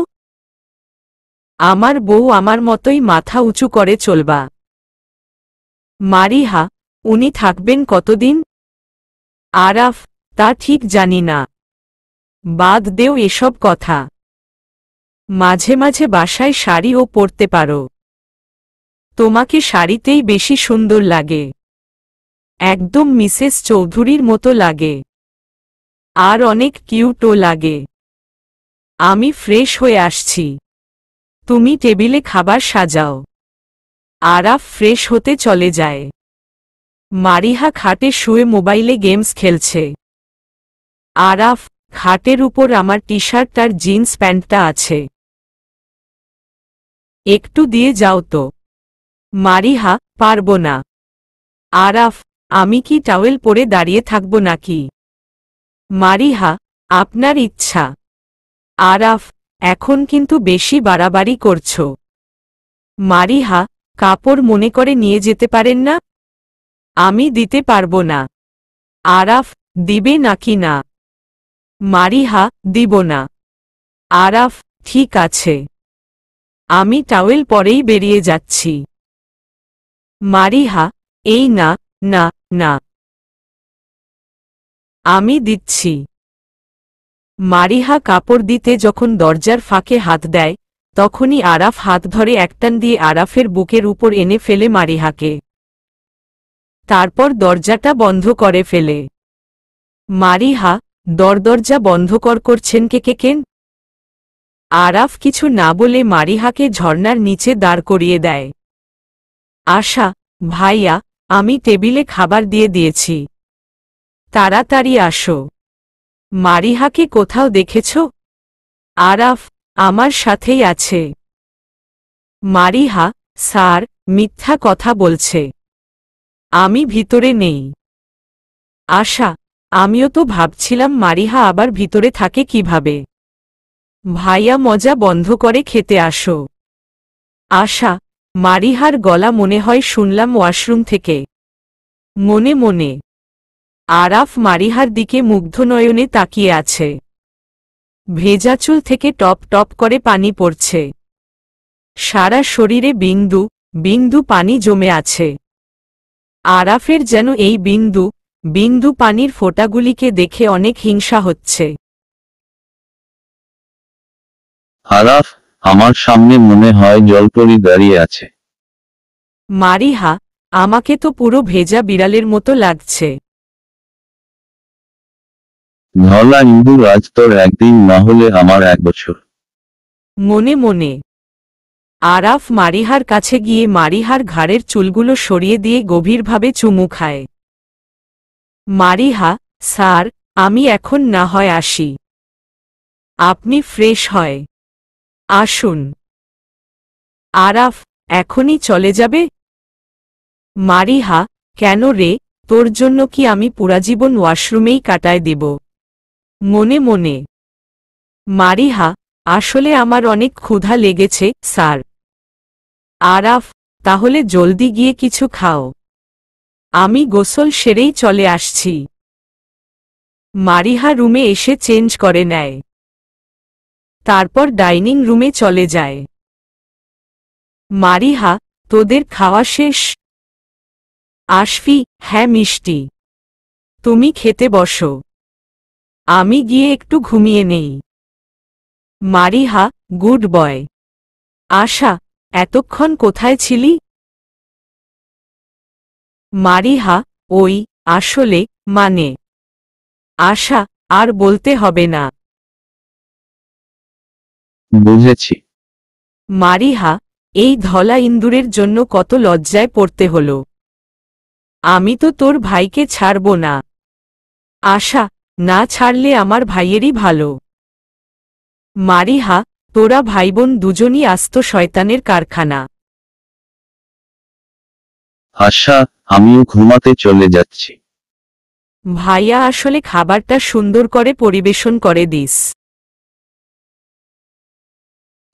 আমার বউ আমার মতোই মাথা উঁচু করে চলবা। মারিহা, উনি থাকবেন কতদিন? আরাফ, তা ঠিক জানি না। বাদ দেও এসব কথা। মাঝে মাঝে বাসায় শাড়িও পরতে পারো। তোমাকে শাড়িতেই বেশি সুন্দর লাগে। একদম মিসেস চৌধুরীর মতো লাগে। আর অনেক কিউটও লাগে। আমি ফ্রেশ হয়ে আসছি। তুমি টেবিলে খাবার সাজাও। আরাফ ফ্রেশ হতে চলে যায়। মারিহা খাটে শুয়ে মোবাইলে গেমস খেলছে। আরাফ, খাটের উপর আমার টি শার্ট আর জিন্স প্যান্টটা আছে। একটু দিয়ে যাও তো। মারিহা, পারবো না। আরাফ, আমি কি টাওয়েল পরে দাঁড়িয়ে থাকব নাকি? মারিহা, আপনার ইচ্ছা। আরাফ, এখন কিন্তু বেশি বাড়াবাড়ি করছো। মারিহা, কাপড় মনে করে নিয়ে যেতে পারেন না? আমি দিতে পারবো না। আরাফ, দিবে নাকি না? মারিহা, দিব না। আরাফ, ঠিক আছে। আমি টাওয়েল পরেই বেরিয়ে যাচ্ছি। মারিহা, এই না, না, না। আমি দিচ্ছি। মারিহা কাপড় দিতে যখন দরজার ফাঁকে হাত দেয়, তখনই আরাফ হাত ধরে একটান দিয়ে আরাফের বুকের উপর এনে ফেলে মারিহাকে। তারপর দরজাটা বন্ধ করে ফেলে। মারিহা, দরজা বন্ধ করছেন কেন? আরাফ কিছু না বলে মারিহাকে ঝর্ণার নিচে দাঁড় করিয়ে দেয়। আশা, ভাইয়া, আমি টেবিলে খাবার দিয়ে দিয়েছি, তাড়াতাড়ি আসো। মারিহাকে কোথাও দেখেছ? আরাফ, আমার সাথেই আছে। মারিহা, স্যার, মিথ্যা কথা বলছে, আমি ভিতরে নেই। আশা, আমিও তো ভাবছিলাম মারিহা আবার ভিতরে থাকে কিভাবে। ভাইয়া, মজা বন্ধ করে খেতে আসো। আশা, মারিহার গলা মনে হয় শুনলাম ওয়াশরুম থেকে। মনে মনে আরাফ মারিহার দিকে মুগ্ধ নয়নে তাকিয়ে আছে। ভেজা চুল থেকে টপ টপ করে পানি পড়ছে। সারা শরীরে বিন্দু বিন্দু পানি জমে আছে। আরাফের যেন এই বিন্দু বিন্দু পানির ফোঁটাগুলিকে দেখে অনেক হিংসা হচ্ছে। আরাফ, আমার সামনে মনে হয় জলপরি দাঁড়িয়ে আছে। মারিহা, আমাকে তো পুরো ভেজা বিড়ালের মতো লাগছে। ধলা ইন্দুর, আজ তোর একদিন না হলে আমার 1 বছর। মনে মনে আরাফ মারিহার কাছে গিয়ে মারিহার ঘাড়ের চুলগুলো সরিয়ে দিয়ে গভীরভাবে চুমু খায়। মারিহা, স্যার, আমি এখন না হয় আসি। আপনি ফ্রেশ হয় আসুন। আরাফ, এখনই চলে যাবে? মারিহা, কেন রে, তোর জন্য কি আমি পুরাজীবন ওয়াশরুমেই কাটায় দিব? মনে মনে মারিহা, আসলে আমার অনেক ক্ষুধা লেগেছে স্যার। আরাফ, তাহলে জলদি গিয়ে কিছু খাও, আমি গোসল সেরেই চলে আসছি। মারিহা রুমে এসে চেঞ্জ করে নেয়, তারপর ডাইনিং রুমে চলে যায়। মারিহা, তোদের খাওয়া শেষ? আশফি, হ্যাঁ মিষ্টি, তুমি খেতে বসো, আমি গিয়ে একটু ঘুমিয়ে নেই। মারিহা, গুড বয়। আশা, এতক্ষণ কোথায় ছিলি? মারিহা, ওই, আসলে, মানে। আশা, আর বলতে হবে না। বুঝেছি। মারিহা, এই ধলা ইন্দুরের জন্য কত লজ্জায় পড়তে হলো। আমি তো তোর ভাইকে ছাড়ব না। আশা, না ছাড়লে আমার ভাইয়েরই ভালো। মারিহা, তোরা ভাইবোন দুজনই আস্ত শয়তানের কারখানা। আশা, আমিও ঘুমাতে চলে যাচ্ছি। ভাইয়া, আসলে খাবারটা সুন্দর করে পরিবেশন করে দিস।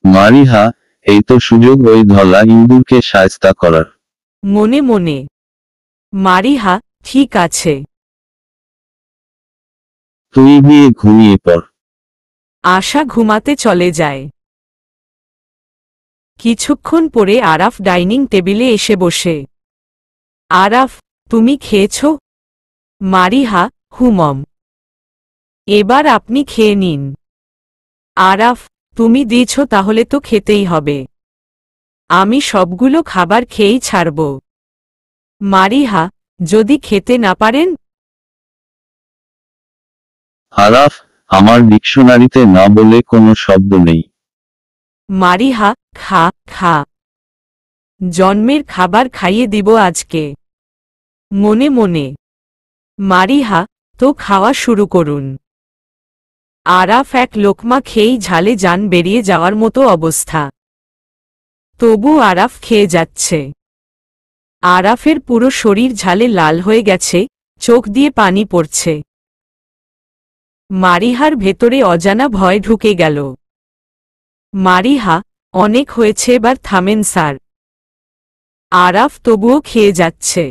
মারিহা, এই তো সুযোগ ওই ধলা ইন্দুরকে শায়েস্তা করার। মনে মনে মারিহা, ঠিক আছে। তুই গিয়ে ঘুমিয়ে পড়। আশা ঘুমাতে চলে যায়। কিছুক্ষণ পরে আরাফ ডাইনিং টেবিলে এসে বসে। আরাফ, তুমি খেয়েছ? মারিহা, হুমম। এবার আপনি খেয়ে নিন। আরাফ, তুমি দিয়েছ তাহলে তো খেতেই হবে। আমি সবগুলো খাবার খেয়েই ছাড়ব। মারিহা, যদি খেতে না পারেন? আরাফ, আমার ডিকশনারিতে না বলে কোনো শব্দ নেই। মারিহা, খা খা, জন্মের খাবার খাইয়ে দিব আজকে। মনে মনে মারিহা, তো খাওয়া শুরু করুন। আরাফ এক লোকমা খেয়েই ঝালে জান বেরিয়ে যাওয়ার মতো অবস্থা। তবু আরাফ খেয়ে যাচ্ছে। আরাফের পুরো শরীর ঝালে লাল হয়ে গেছে, চোখ দিয়ে পানি পড়ছে। মারিহার ভেতরে অজানা ভয় ঢুকে গেল। মারিহা, অনেক হয়েছে, এবার থামেন স্যার। আরাফ তবুও খেয়ে যাচ্ছে।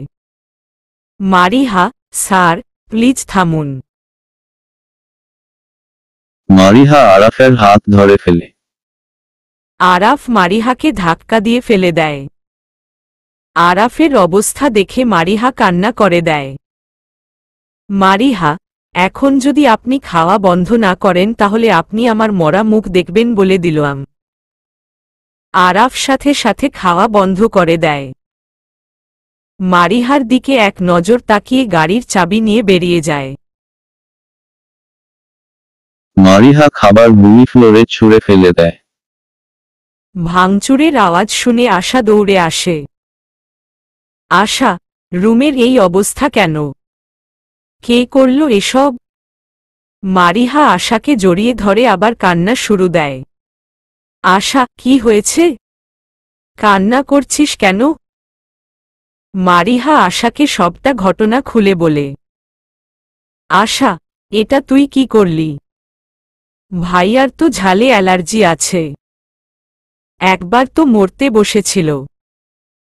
মারিহা, স্যার, প্লিজ থামুন। মারিহা আরাফের হাত ধরে ফেলে। আরাফ মারিহাকে ধাক্কা দিয়ে ফেলে দেয়। আরাফের অবস্থা দেখে মারিহা কান্না করে দেয়। মারিহা, এখন যদি আপনি খাওয়া বন্ধ না করেন তাহলে আপনি আমার মরা মুখ দেখবেন বলে দিলাম। আরাফ সাথে সাথে খাওয়া বন্ধ করে দেয়। মারিহার দিকে এক নজর তাকিয়ে গাড়ির চাবি নিয়ে বেরিয়ে যায়। মারিহা খাবার ভূমি ফ্লোরে ছুঁড়ে ফেলে দেয়। ভাঙচুরের আওয়াজ শুনে আশা দৌড়ে আসে। আশা, রুমের এই অবস্থা কেন? কে করল এসব? মারিহা আশাকে জড়িয়ে ধরে আবার কান্না শুরু দেয়। আশা, কি হয়েছে? কান্না করছিস কেন? মারিহা আশাকে সবটা ঘটনা খুলে বলে। আশা, এটা তুই কি করলি? ভাইয়ার তো ঝালে অ্যালার্জি আছে। একবার তো মরতে বসেছিল।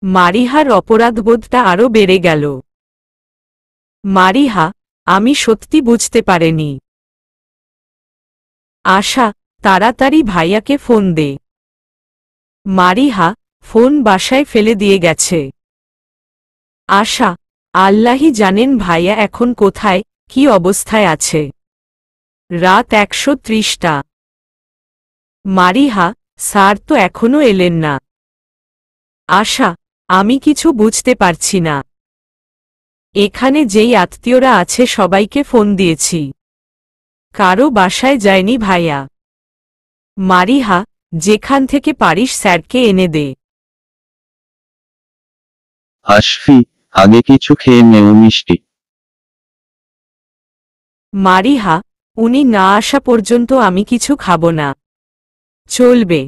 মারিহার অপরাধবোধটা আরো বেড়ে গেল। মারিহা, আমি সত্যি বুঝতে পারিনি। আশা, তাড়াতাড়ি ভাইয়াকে ফোন দে। মারিহা ফোন বাসায় ফেলে দিয়ে গেছে। আশা, আল্লাহই জানেন ভাইয়া এখন কোথায়, কি অবস্থায় আছে। রাত 130টা। মারিহা, স্যার তো এখনো এলেন না। আশা, আমি কিছু বুঝতে পারছি না। এখানে যেই আত্মীয়রা আছে সবাইকে ফোন দিয়েছি, কারো বাসায় যায়নি ভাইয়া। মারিহা, যেখান থেকে পারিস স্যারকে এনে দে। আশফি, আগে কিছু খেয়ে নেও মিষ্টি। মারিহা, উনি না আসা পর্যন্ত আমি কিছু খাবো না। চলবে।